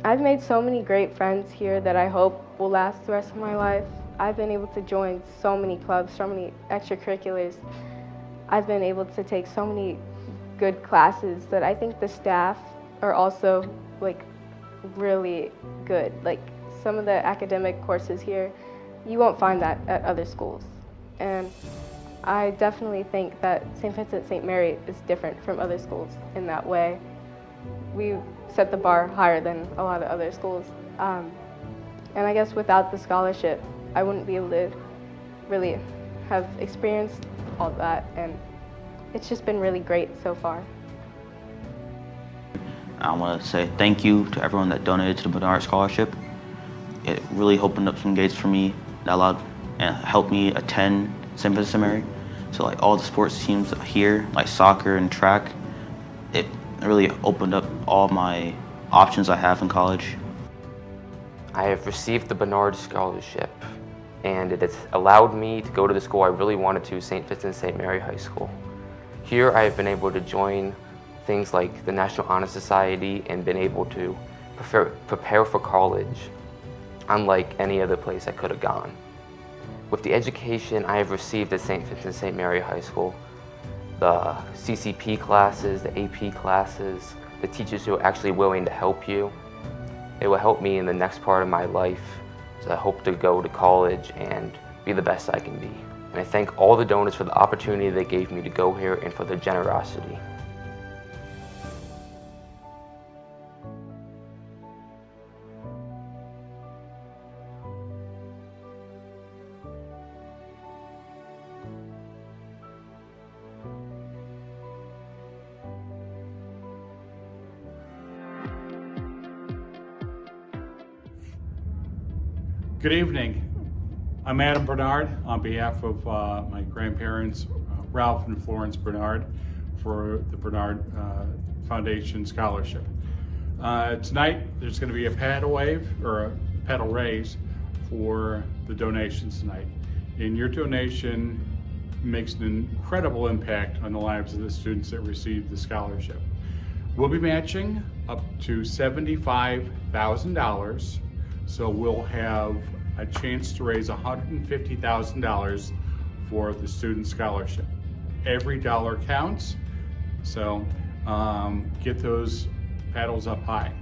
I've made so many great friends here that I hope will last the rest of my life. I've been able to join so many clubs, so many extracurriculars. I've been able to take so many good classes that I think the staff are also like really good. Like some of the academic courses here, you won't find that at other schools. And I definitely think that St. Vincent St. Mary is different from other schools in that way. We set the bar higher than a lot of other schools. And I guess without the scholarship, I wouldn't be able to really have experienced all that, and it's just been really great so far. I want to say thank you to everyone that donated to the Bernard Scholarship. It really opened up some gates for me that allowed and helped me attend St. Vincent St. Mary. So like all the sports teams here, like soccer and track, it really opened up all my options I have in college. I have received the Bernard Scholarship, and it has allowed me to go to the school I really wanted to, St. Vincent St. Mary High School. Here I have been able to join things like the National Honor Society and been able to prepare for college, unlike any other place I could have gone. With the education I have received at St. Vincent St. Mary High School, the CCP classes, the AP classes, the teachers who are actually willing to help you, it will help me in the next part of my life. So I hope to go to college and be the best I can be. And I thank all the donors for the opportunity they gave me to go here and for their generosity. Good evening. I'm Adam Bernard on behalf of my grandparents, Ralph and Florence Bernard, for the Bernard Foundation Scholarship. Tonight, there's going to be a paddle wave or a paddle raise for the donations tonight. And your donation makes an incredible impact on the lives of the students that receive the scholarship. We'll be matching up to $75,000. So we'll have a chance to raise $150,000 for the student scholarship. Every dollar counts, so get those paddles up high.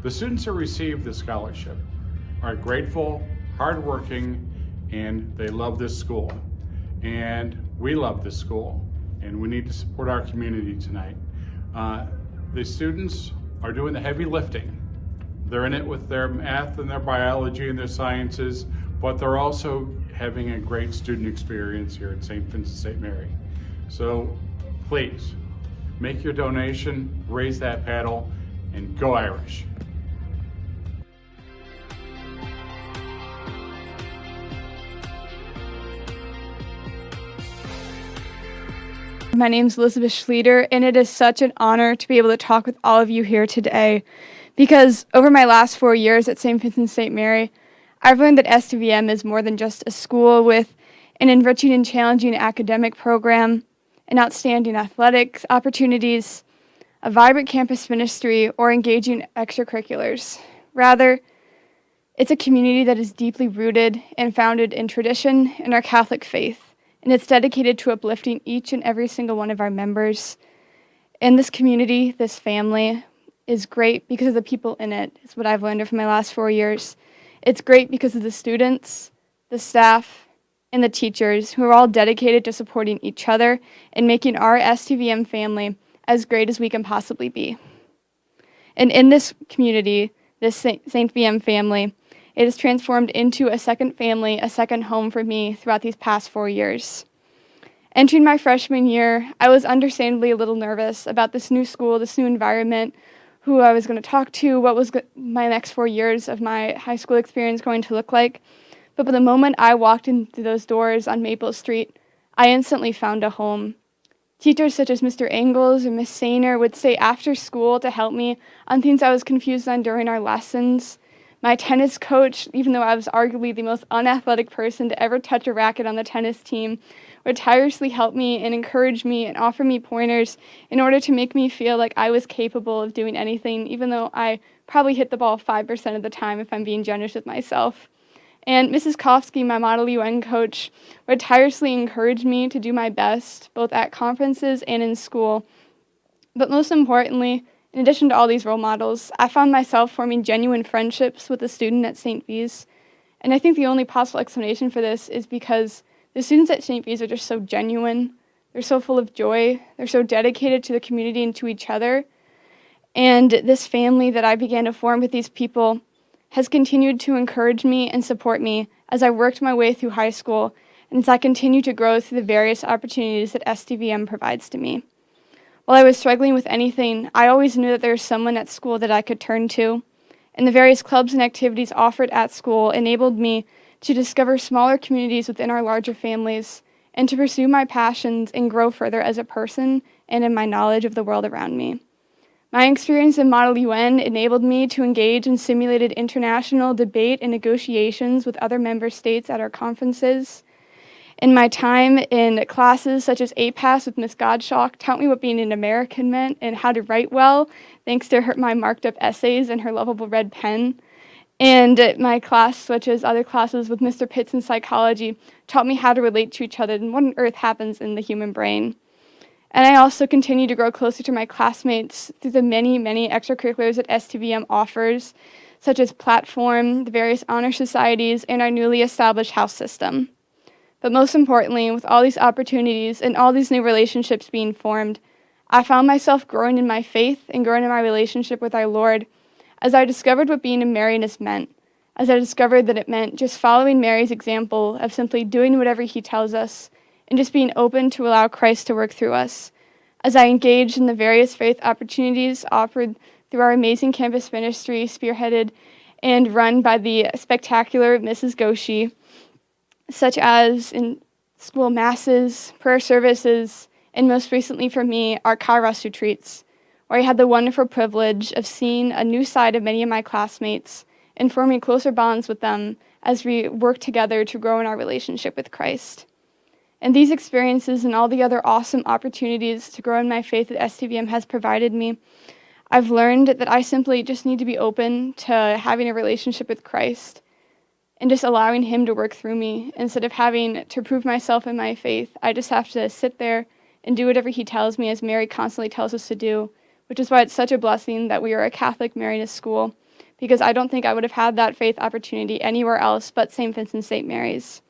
The students who receive the scholarship are grateful, hardworking, and they love this school. And we love this school, and we need to support our community tonight. The students are doing the heavy lifting. They're in it with their math and their biology and their sciences, but they're also having a great student experience here at St. Vincent St. Mary. So please, make your donation, raise that paddle, and go Irish. My name is Elizabeth Schlieder, and it is such an honor to be able to talk with all of you here today. Because over my last 4 years at St. Vincent St. Mary, I've learned that STVM is more than just a school with an enriching and challenging academic program, an outstanding athletics opportunities, a vibrant campus ministry, or engaging extracurriculars. Rather, It's a community that is deeply rooted and founded in tradition and our Catholic faith, and it's dedicated to uplifting each and every single one of our members. And this community, this family, is great because of the people in it. It's what I've learned from my last 4 years. It's great because of the students, the staff, and the teachers who are all dedicated to supporting each other and making our STVM family as great as we can possibly be. And in this community, this St. VM family, it has transformed into a second family, a second home for me throughout these past 4 years. Entering my freshman year, I was understandably a little nervous about this new school, this new environment, who I was going to talk to, what was my next 4 years of my high school experience going to look like. But by the moment I walked into those doors on Maple Street, I instantly found a home. Teachers such as Mr. Engels or Miss Sainer would stay after school to help me on things I was confused on during our lessons. My tennis coach, even though I was arguably the most unathletic person to ever touch a racket on the tennis team, would tirelessly help me and encourage me and offer me pointers in order to make me feel like I was capable of doing anything, even though I probably hit the ball 5% of the time if I'm being generous with myself. And Mrs. Kofsky, my Model UN coach, would tirelessly encourage me to do my best, both at conferences and in school. But most importantly, in addition to all these role models, I found myself forming genuine friendships with a student at St. V's. And I think the only possible explanation for this is because the students at St. V's are just so genuine. They're so full of joy. They're so dedicated to the community and to each other. And this family that I began to form with these people has continued to encourage me and support me as I worked my way through high school and as I continue to grow through the various opportunities that STVM provides to me. While I was struggling with anything, I always knew that there was someone at school that I could turn to, and the various clubs and activities offered at school enabled me to discover smaller communities within our larger families and to pursue my passions and grow further as a person and in my knowledge of the world around me. My experience in Model UN enabled me to engage in simulated international debate and negotiations with other member states at our conferences. In my time in classes such as APAS with Miss Godshock taught me what being an American meant and how to write well, thanks to my marked up essays and her lovable red pen. And my class, such as other classes with Mr. Pitts in psychology, taught me how to relate to each other and what on earth happens in the human brain. And I also continue to grow closer to my classmates through the many, many extracurriculars that STVM offers, such as Platform, the various honor societies, and our newly established house system. But most importantly, with all these opportunities and all these new relationships being formed, I found myself growing in my faith and growing in my relationship with our Lord as I discovered what being a Marianist meant, as I discovered that it meant just following Mary's example of simply doing whatever he tells us and just being open to allow Christ to work through us. As I engaged in the various faith opportunities offered through our amazing campus ministry, spearheaded and run by the spectacular Mrs. Goshi, such as in school masses, prayer services, and most recently for me, our Kairos retreats, where I had the wonderful privilege of seeing a new side of many of my classmates and forming closer bonds with them as we work together to grow in our relationship with Christ. And these experiences and all the other awesome opportunities to grow in my faith that STVM has provided me, I've learned that I simply just need to be open to having a relationship with Christ and just allowing him to work through me instead of having to prove myself in my faith. I just have to sit there and do whatever he tells me, as Mary constantly tells us to do, which is why it's such a blessing that we are a Catholic Marianist school, because I don't think I would have had that faith opportunity anywhere else but St. Vincent St. Mary's.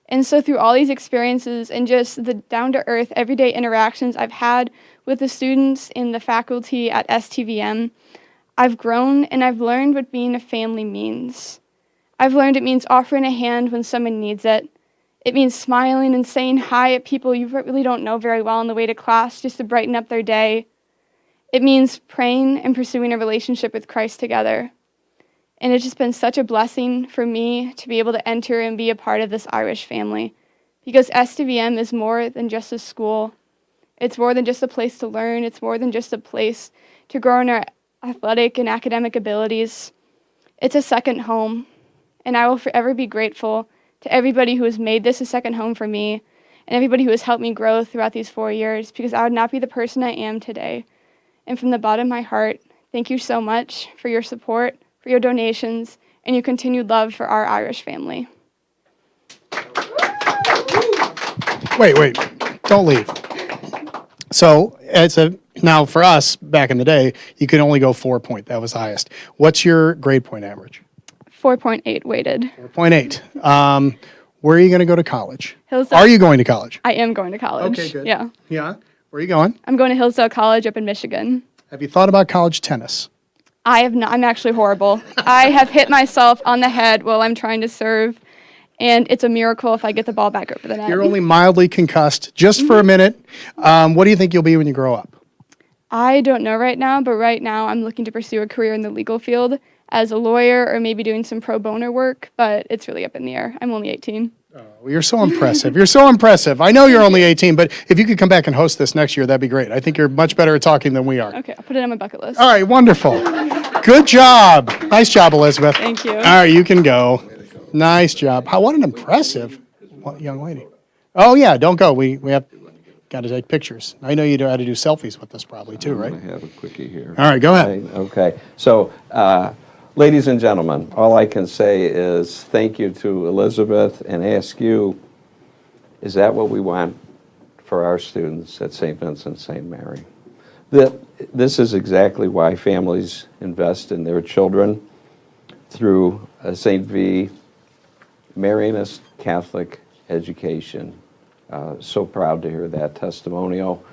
And so through all these experiences and just the down-to-earth, everyday interactions I've had with the students and the faculty at STVM, I've grown and I've learned what being a family means. I've learned it means offering a hand when someone needs it. It means smiling and saying hi at people you really don't know very well on the way to class just to brighten up their day. It means praying and pursuing a relationship with Christ together. And it's just been such a blessing for me to be able to enter and be a part of this Irish family, because STVM is more than just a school. It's more than just a place to learn. It's more than just a place to grow in our athletic and academic abilities. It's a second home, and I will forever be grateful to everybody who has made this a second home for me and everybody who has helped me grow throughout these 4 years, because I would not be the person I am today. And from the bottom of my heart, thank you so much for your support, for your donations, and your continued love for our Irish family. Wait, don't leave. So now for us back in the day, you could only go 4 point. That was the highest. What's your grade point average? 4.8 weighted. 4.8. Where are you going to go to college? Hillsdale. Are you going to college? I am going to college. Okay, good. Yeah. Yeah. Where are you going? I'm going to Hillsdale College up in Michigan. Have you thought about college tennis? I have not. I'm actually horrible. I have hit myself on the head while I'm trying to serve, and it's a miracle if I get the ball back over the net. You're only mildly concussed, just for a minute. What do you think you'll be when you grow up? I don't know right now, but right now I'm looking to pursue a career in the legal field as a lawyer or maybe doing some pro bono work, but it's really up in the air. I'm only 18. Oh, you're so impressive. You're so impressive. I know you're only 18, but if you could come back and host this next year, that'd be great. I think you're much better at talking than we are. Okay, I'll put it on my bucket list. All right, wonderful. Good job. Nice job, Elizabeth. Thank you. All right, you can go. Nice job. What an impressive young lady. Oh, yeah, don't go. We have got to take pictures. I know you know how to do selfies with this probably too, right? I have a quickie here. All right, go ahead. Okay. So, ladies and gentlemen, all I can say is thank you to Elizabeth and ask you, is that what we want for our students at St. Vincent St. Mary? This is exactly why families invest in their children through St. V. Marianist Catholic education. So proud to hear that testimonial,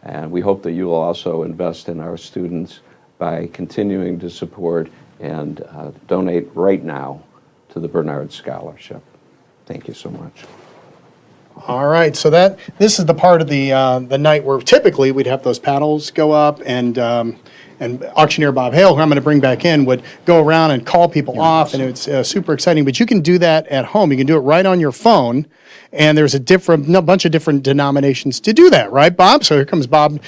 and we hope that you will also invest in our students by continuing to support and donate right now to the Bernard Scholarship. Thank you so much. All right, so this is the part of the night where typically we'd have those paddles go up, and auctioneer Bob Hale, who I'm going to bring back in, would go around and call people off, and it's super exciting. But you can do that at home. You can do it right on your phone, and there's a bunch of different denominations to do that, right, Bob? So here comes Bob.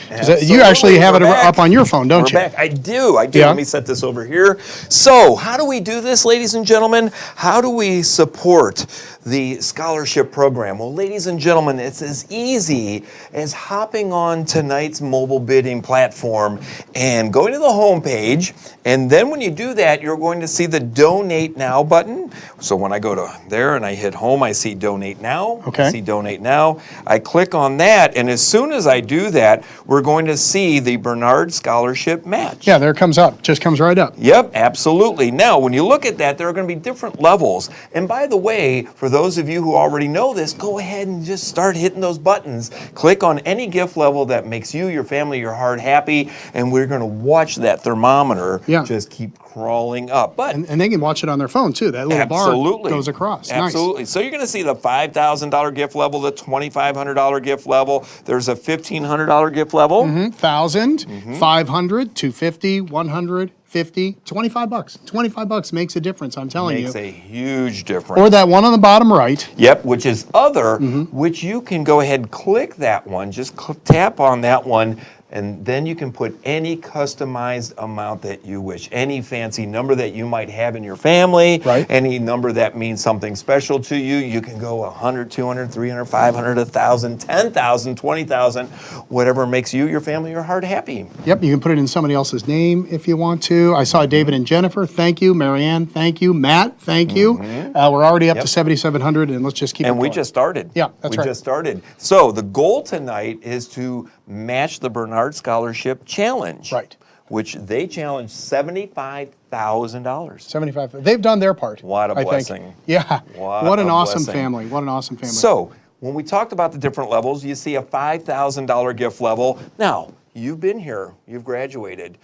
You actually have it up on your phone, don't you? We're back. I do. Yeah. Let me set this over here. So how do we do this, ladies and gentlemen? How do we support the scholarship program? Well, ladies and gentlemen, it's as easy as hopping on tonight's mobile bidding platform and going to the home page, and then when you do that, you're going to see the Donate Now button. So when I go to there and I hit home, I see Donate Now. Okay. I see Donate Now. I click on that, and as soon as I do that, we're going to see the Bernard Scholarship match. Yeah, there it comes up. Just comes right up. Yep, absolutely. Now, when you look at that, there are going to be different levels. And by the way, for those of you who already know this, go ahead and just start hitting those buttons. Click on any gift level that makes you, your family, your heart happy, and we're going to watch that thermometer just keep crawling up. But and they can watch it on their phone too. That little bar goes across. Absolutely. Nice. So you're going to see the $5,000 gift level, the $2,500 gift level. There's a $1,500 gift level. 1,000, 500, 250, 100, 50, 25 bucks. 25 bucks makes a difference, I'm telling you. Makes a huge difference. Or that one on the bottom right. Yep, which is other, which you can go ahead and click that one. Just tap on that one, and then you can put any customized amount that you wish. Any fancy number that you might have in your family, Right. any number that means something special to you. You can go 100, 200, 300, 500, 1,000, 10,000, 20,000, whatever makes you, your family, your heart happy. Yep, you can put it in somebody else's name if you want to. I saw David and Jennifer, thank you. Marianne, thank you. Matt, thank you. We're already up to 7,700, and let's just keep it And we going. just started. Yeah, that's right. We just started. So the goal tonight is to match the Bernard Scholarship Challenge. Right. Which they challenged $75,000. 75. They've done their part. What a I think. blessing. Yeah. What an a awesome blessing. family. What an awesome family. So when we talked about the different levels, you see a $5,000 gift level. Now, you've been here. You've graduated.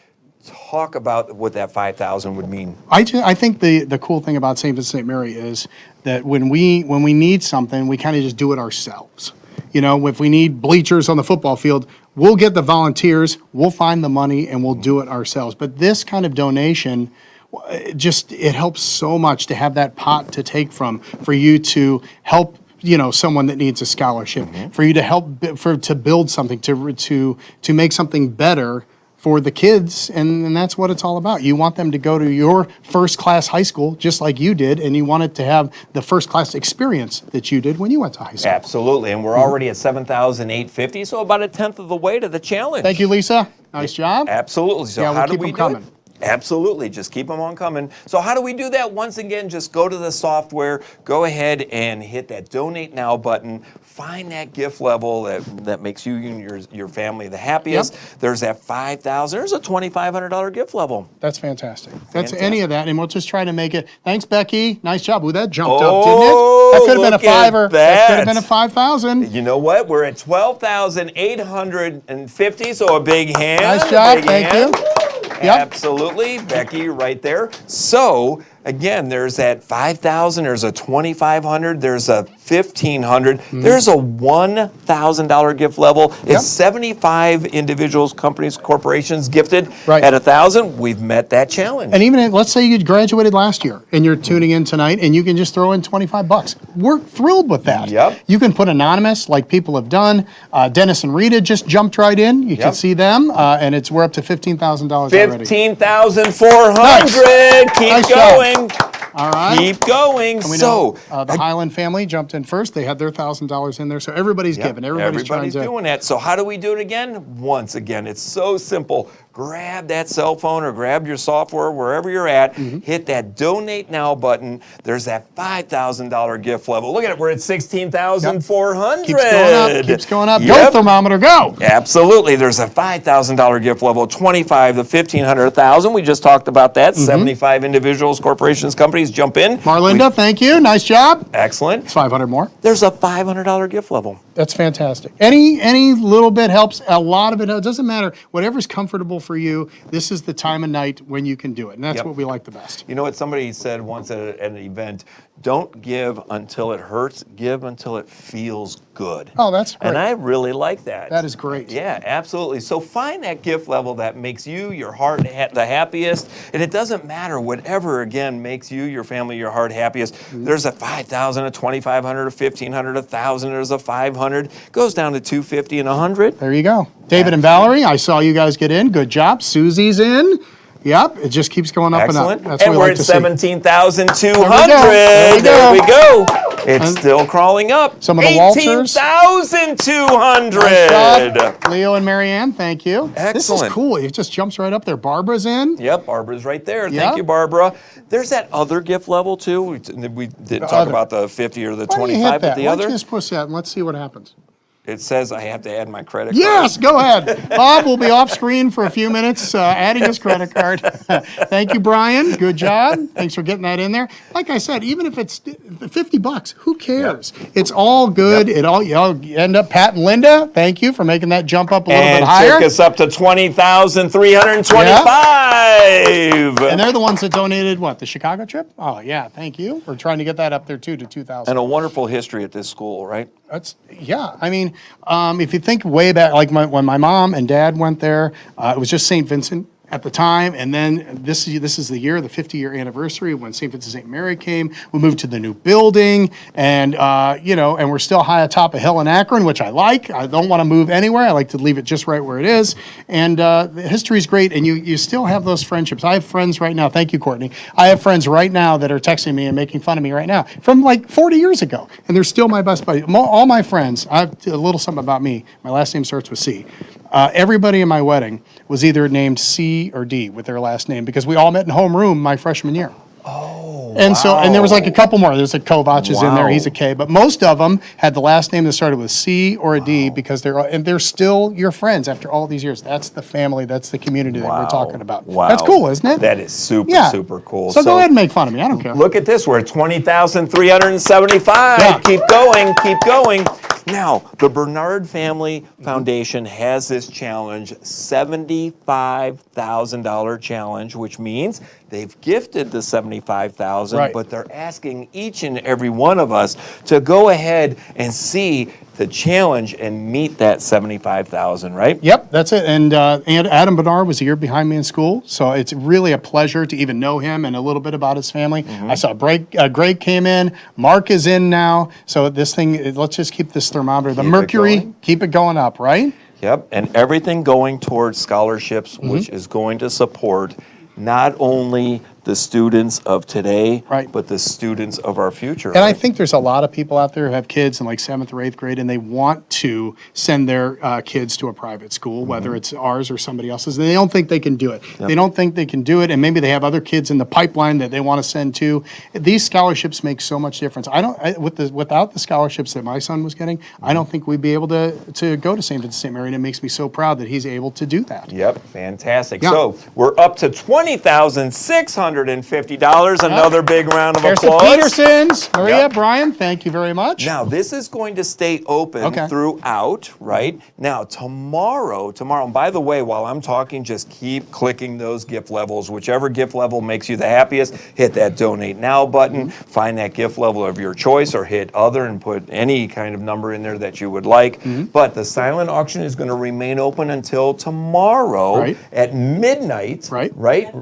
Talk about what that $5,000 would mean. I think the cool thing about St. Vincent St. Mary is that when we need something, we kind of just do it ourselves. You know, if we need bleachers on the football field, we'll get the volunteers, we'll find the money, and we'll do it ourselves. But this kind of donation, it helps so much to have that pot to take from, for you to help, someone that needs a scholarship, for you to help, to build something, to make something better for the kids, and that's what it's all about. You want them to go to your first-class high school, just like you did, and you want it to have the first-class experience that you did when you went to high school. Absolutely, and we're already at $7,850, so about a tenth of the way to the challenge. Thank you, Lisa. Nice job. Absolutely. So Yeah, we'll how do keep we them do coming. it? Absolutely, just keep them on coming. So how do we do that? Once again, just go to the software, go ahead and hit that Donate Now button, find that gift level that makes you and your family the happiest. There's that $5,000, there's a $2,500 gift level. That's fantastic. That's any of that, and we'll just try to make it. Thanks, Becky. Nice job. Ooh, that jumped up, didn't it? That could have been a $5,000. That could have been a $5,000. You know what? We're at $12,850, so a big hand. Nice job. Thank you. Absolutely, Becky, right there. So again, there's that $5,000, there's a $2,500, there's a $1,500, there's a $1,000 gift level. It's 75 individuals, companies, corporations gifted at $1,000. We've met that challenge. And even let's say you graduated last year and you're tuning in tonight and you can just throw in $25. We're thrilled with that. You can put anonymous like people have done. Dennis and Rita just jumped right in. You can see them, and we're up to $15,000 already. $15,400. Keep going. All right. Keep going. So the Highland family jumped in first. They had their $1,000 in there. So everybody's giving. Everybody's doing that. So how do we do it again? Once again, it's so simple. Grab that cell phone or grab your software wherever you're at. Hit that Donate Now button. There's that $5,000 gift level. Look at it. We're at $16,400. Keeps going up. Keeps going up. Go, thermometer, go. Absolutely. There's a $5,000 gift level, $25,000, the $1,500, $1,000. We just talked about that. 75 individuals, corporations, companies jump in. Marlinda, thank you. Nice job. Excellent. It's 500 more. There's a $500 gift level. That's fantastic. Any little bit helps. A lot of it doesn't matter. Whatever's comfortable for you. This is the time of night when you can do it, and that's what we like the best. You know what somebody said once at an event? Don't give until it hurts. Give until it feels good. Oh, that's great. And I really like that. That is great. Yeah, absolutely. So find that gift level that makes you, your heart, the happiest. And it doesn't matter, whatever, again, makes you, your family, your heart happiest. There's a $5,000, a $2,500, a $1,500, a $1,000. There's a $500. Goes down to $250 and $100. There you go. David and Valerie, I saw you guys get in. Good job. Susie's in. Yep, it just keeps going up and up. That's and what we we're like at to $17,200. There we go. It's still crawling up. Some of the Walters. $18,200. Nice job. Leo and Marianne, thank you. Excellent. This is cool. It just jumps right up there. Barbara's in. Yep, Barbara's right there. Thank you, Barbara. There's that other gift level too. We didn't talk about the 50 or the 25, but the Why other. don't you just push that and let's see what happens. It says I have to add my credit card. Yes, go ahead. Bob will be off screen for a few minutes adding his credit card. Thank you, Brian. Good job. Thanks for getting that in there. Like I said, even if it's $50, who cares? It's all good. It all you end up. Pat and Linda, thank you for making that jump up a little bit higher. And took us up to $20,325. And they're the ones that donated what, the Chicago trip? Oh yeah, thank you. We're trying to get that up there too to 2,000. And a wonderful history at this school, right? I mean, if you think way back, like when my mom and dad went there, it was just St. Vincent at the time, and then this is the year, the 50-year anniversary when St. Vincent St. Mary came. We moved to the new building, and and we're still high atop a hill in Akron, which I like. I don't want to move anywhere. I like to leave it just right where it is. And the history is great, and you still have those friendships. I have friends right now. Thank you, Courtney. I have friends right now that are texting me and making fun of me right now from like 40 years ago, and they're still my best buddies. All my friends. I have a little something about me. My last name starts with C. Everybody in my wedding was either named C or D with their last name because we all met in homeroom my freshman year. Oh, and there was like a couple more. There's a Kovac is in there. He's a K, but most of them had the last name that started with C or a D because they're still your friends after all these years. That's the family. That's the community that we're talking about. Wow. That's cool, isn't it? That is super cool. So go ahead and make fun of me. I don't care. Look at this. We're at $20,375. Yeah. Keep going. Keep going. Now, the Bernard Family Foundation has this challenge, $75,000 challenge, which means they've gifted the $75,000, but they're asking each and every one of us to go ahead and see the challenge and meet that $75,000, right? Yep, that's it. And Adam Bernard was a year behind me in school, so it's really a pleasure to even know him and a little bit about his family. I saw Greg came in, Mark is in now, so this thing, let's just keep this thermometer, the mercury, keep it going up, right? Yep, and everything going towards scholarships, which is going to support not only the students of today, Right. but the students of our future. And I think there's a lot of people out there who have kids in like 7th or 8th grade, and they want to send their kids to a private school, whether it's ours or somebody else's. And they don't think they can do it. They don't think they can do it, and maybe they have other kids in the pipeline that they want to send to. These scholarships make so much difference. Without the scholarships that my son was getting, I don't think we'd be able to go to St. Vincent St. Mary, and it makes me so proud that he's able to do that. Yep, fantastic. Yeah. So we're up to $20,650. Another big round of There's applause. the Petersons. Maria, Yep. Brian, thank you very much. Now, this is going to stay open Okay. throughout, right? Now, tomorrow, and by the way, while I'm talking, just keep clicking those gift levels. Whichever gift level makes you the happiest, hit that Donate Now button, find that gift level of your choice, or hit Other and put any kind of number in there that you would like. But the silent auction is going to remain open until tomorrow Right. at midnight, Right. Right?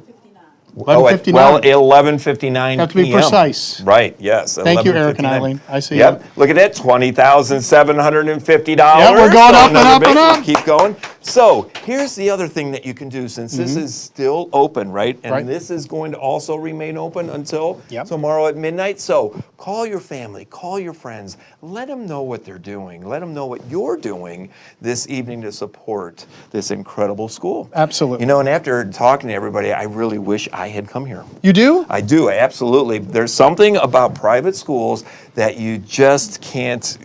11:59. Well, 11:59 Have to be p.m. precise. Right, yes. Thank you, Eric and 11:59. Eileen. I see Yep. you. Look at that, $20,750. Yeah, we're going up and up and up. Keep going. So here's the other thing that you can do, since this is still open, right? And Right. this is going to also remain open until Yep. tomorrow at midnight. So call your family, call your friends, let them know what they're doing. Let them know what you're doing this evening to support this incredible school. Absolutely. You know, and after talking to everybody, I really wish I had come here. You do? I do, absolutely. There's something about private schools that you just can't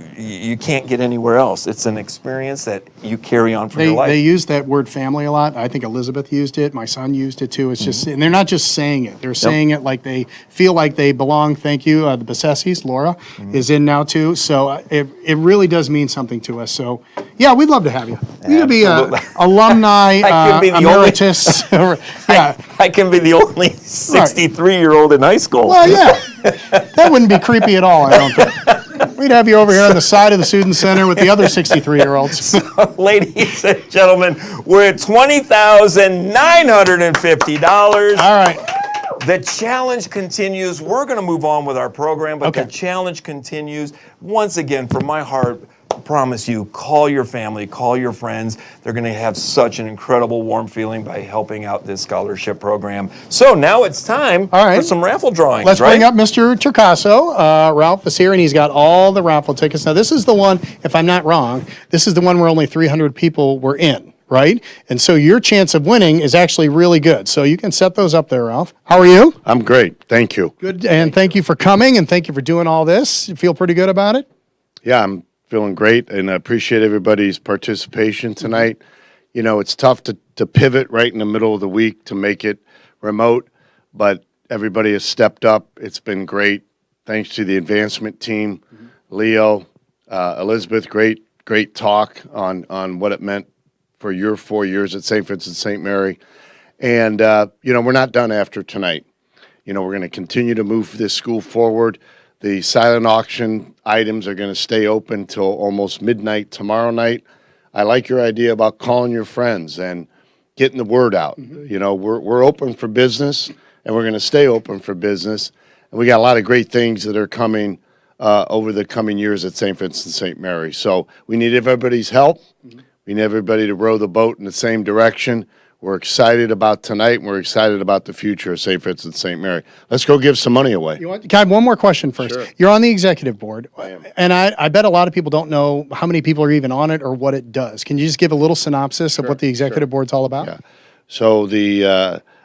get anywhere else. It's an experience that you carry on for your life. They use that word family a lot. I think Elizabeth used it. My son used it too. It's just, and they're not just saying it. They're saying it like they feel like they belong. Thank you. The Besessis, Laura, is in now too. So it really does mean something to us. So yeah, we'd love to have you. You could be Absolutely. alumni, I could be the emeritus. Yeah. I can be the only 63-year-old in high school. Well, yeah. That wouldn't be creepy at all, I don't think. We'd have you over here on the side of the student center with the other 63-year-olds. Ladies and gentlemen, we're at $20,950. All right. The challenge continues. We're going to move on with our program, but Okay. the challenge continues. Once again, from my heart, I promise you, call your family, call your friends. They're going to have such an incredible warm feeling by helping out this scholarship program. So now it's time All right. for some raffle drawings, Let's right? bring up Mr. Turcaso. Ralph is here, and he's got all the raffle tickets. Now, this is the one, if I'm not wrong, this is the one where only 300 people were in, right? And so your chance of winning is actually really good. So you can set those up there, Ralph. How are you? I'm great. Thank you. Good, and thank you for coming, and thank you for doing all this. You feel pretty good about it? Yeah, I'm feeling great, and I appreciate everybody's participation tonight. You know, it's tough to pivot right in the middle of the week to make it remote, but everybody has stepped up. It's been great. Thanks to the advancement team, Leo, Elizabeth, great talk on what it meant for your 4 years at St. Vincent St. Mary. And, you know, we're not done after tonight. You know, we're going to continue to move this school forward. The silent auction items are going to stay open till almost midnight tomorrow night. I like your idea about calling your friends and getting the word out. You know, we're open for business, and we're going to stay open for business. And we got a lot of great things that are coming over the coming years at St. Vincent St. Mary. So we need everybody's help. We need everybody to row the boat in the same direction. We're excited about tonight, and we're excited about the future of St. Vincent St. Mary. Let's go give some money away. Can I have one more question first? Sure. You're on the executive board, I am. and I bet a lot of people don't know how many people are even on it or what it does. Can you just give a little synopsis of what the executive board's all about? Yeah. So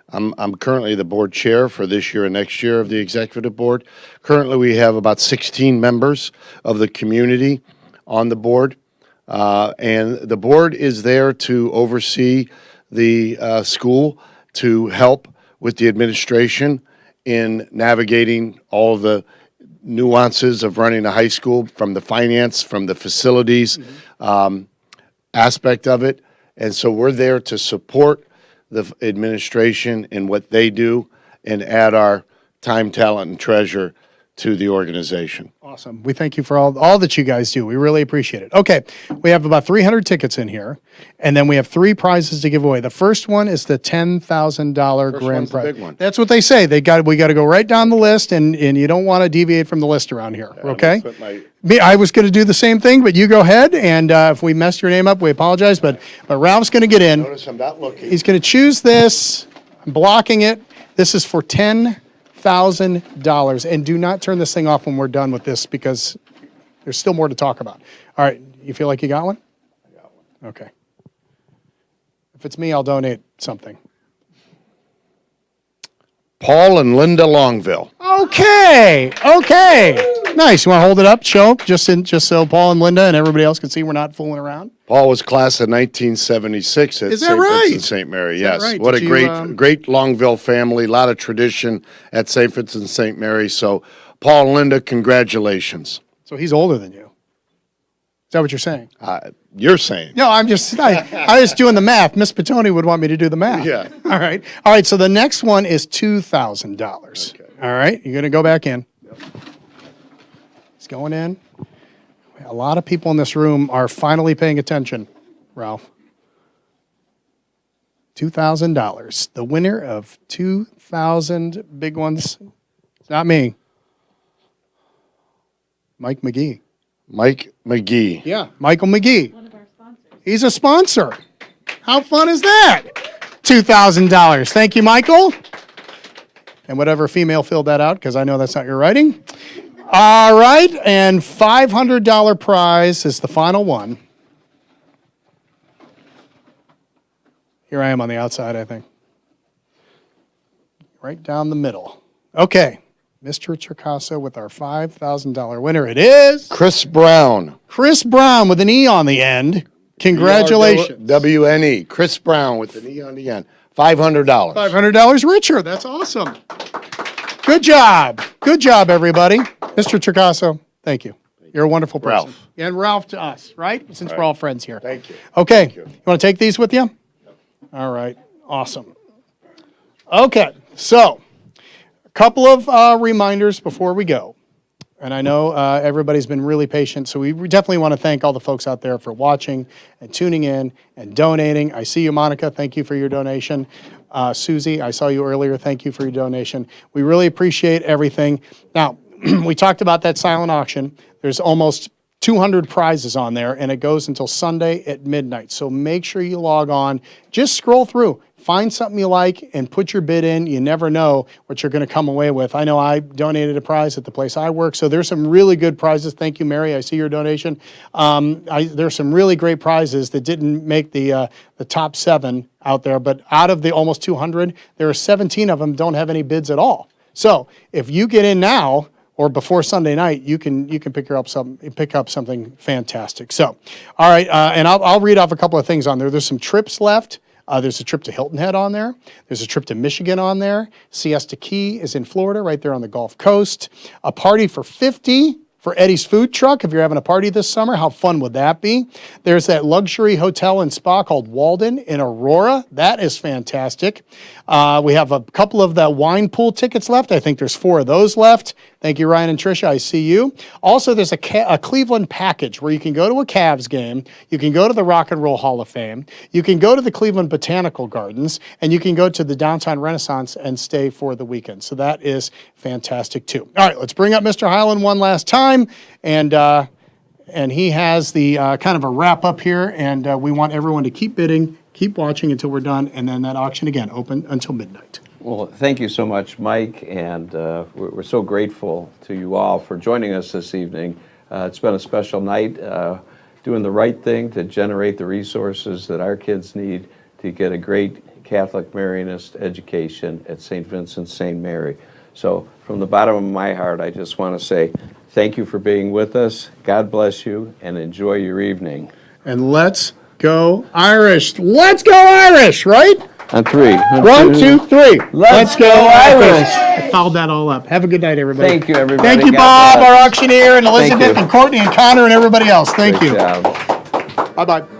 I'm currently the board chair for this year and next year of the executive board. Currently, we have about 16 members of the community on the board, and the board is there to oversee the school, to help with the administration in navigating all the nuances of running a high school, from the finance, from the facilities aspect of it. And so we're there to support the administration in what they do and add our time, talent, and treasure to the organization. Awesome. We thank you for all that you guys do. We really appreciate it. Okay, we have about 300 tickets in here, and then we have 3 prizes to give away. The first one is the $10,000 grand one's the prize. big one. That's what they say. We got to go right down the list, and you don't want to deviate from the list around here. Okay. Put my- I was going to do the same thing, but you go ahead. And if we messed your name up, we apologize. But Ralph's going to get in. Notice I'm not looking. He's going to choose this. I'm blocking it. This is for $10,000. And do not turn this thing off when we're done with this because there's still more to talk about. All right, you feel like you got one? I got one. Okay. If it's me, I'll donate something. Paul and Linda Longville. Okay. Nice. You want to hold it up, show, just so Paul and Linda and everybody else can see we're not fooling around? Paul was class of 1976 at Is that St. right? Vincent St. Mary. Is that Yes. right? What Did a you, great Longville family. A lot of tradition at St. Vincent St. Mary. So, Paul and Linda, congratulations. So he's older than you. Is that what you're saying? You're saying. No, I was just doing the math. Miss Petoni would want me to do the math. Yeah. All right. So the next one is $2,000. Okay. All right. You're going to go back in. Yep. It's going in. A lot of people in this room are finally paying attention, Ralph. $2,000. The winner of 2,000 big ones. It's not me. Mike McGee. Mike McGee. Yeah, Michael McGee. One of our sponsors. He's a sponsor. How fun is that? $2,000. Thank you, Michael. And whatever female filled that out, because I know that's not your writing. All right, and $500 prize is the final one. Here I am on the outside, I think. Right down the middle. Okay. Mr. Tricasso with our $5,000 winner. It is Chris Brown. Chris Brown with an E on the end. Congratulations. WNE. Chris Brown with an E on the end. $500. $500 richer. That's awesome. Good job. Good job, everybody. Mr. Tricasso, thank you. You're a wonderful person. Ralph. And Ralph to us, right? Since we're all friends here. Thank you. Okay. Thank you. You want to take these with you? All right. Awesome. Okay. So, a couple of reminders before we go. And I know everybody's been really patient, so we definitely want to thank all the folks out there for watching and tuning in and donating. I see you, Monica. Thank you for your donation. Susie, I saw you earlier. Thank you for your donation. We really appreciate everything. Now, we talked about that silent auction. There's almost 200 prizes on there, and it goes until Sunday at midnight. So make sure you log on. Just scroll through. Find something you like and put your bid in. You never know what you're going to come away with. I know I donated a prize at the place I work, so there's some really good prizes. Thank you, Mary. I see your donation. There's some really great prizes that didn't make the top 7 out there, but out of the almost 200, there are 17 of them don't have any bids at all. So if you get in now or before Sunday night, you can pick up something fantastic. So, all right, and I'll read off a couple of things on there. There's some trips left. There's a trip to Hilton Head on there. There's a trip to Michigan on there. Siesta Key is in Florida, right there on the Gulf Coast. A party for 50 for Eddie's Food Truck. If you're having a party this summer, how fun would that be? There's that luxury hotel and spa called Walden in Aurora. That is fantastic. We have a couple of the wine pool tickets left. I think there's 4 of those left. Thank you, Ryan and Tricia. I see you. Also, there's a Cleveland package where you can go to a Cavs game, you can go to the Rock and Roll Hall of Fame, you can go to the Cleveland Botanical Gardens, and you can go to the Downtown Renaissance and stay for the weekend. So that is fantastic, too. All right, let's bring up Mr. Highland one last time, and he has the kind of a wrap up here, and we want everyone to keep bidding, keep watching until we're done, and then that auction again, open until midnight. Well, thank you so much, Mike, and we're so grateful to you all for joining us this evening. It's been a special night, doing the right thing to generate the resources that our kids need to get a great Catholic Marianist education at St. Vincent St. Mary. So from the bottom of my heart, I just want to say thank you for being with us. God bless you, and enjoy your evening. And let's go Irish. Let's go Irish, right? On 3. 1, 2, 3. Let's go Irish. I fouled that all up. Have a good night, everybody. Thank you, everybody. Thank you, God Bob, bless. our auctioneer, and Thank Elizabeth, you. and Courtney, and Connor, and everybody else. Thank Great you. job. Bye-bye.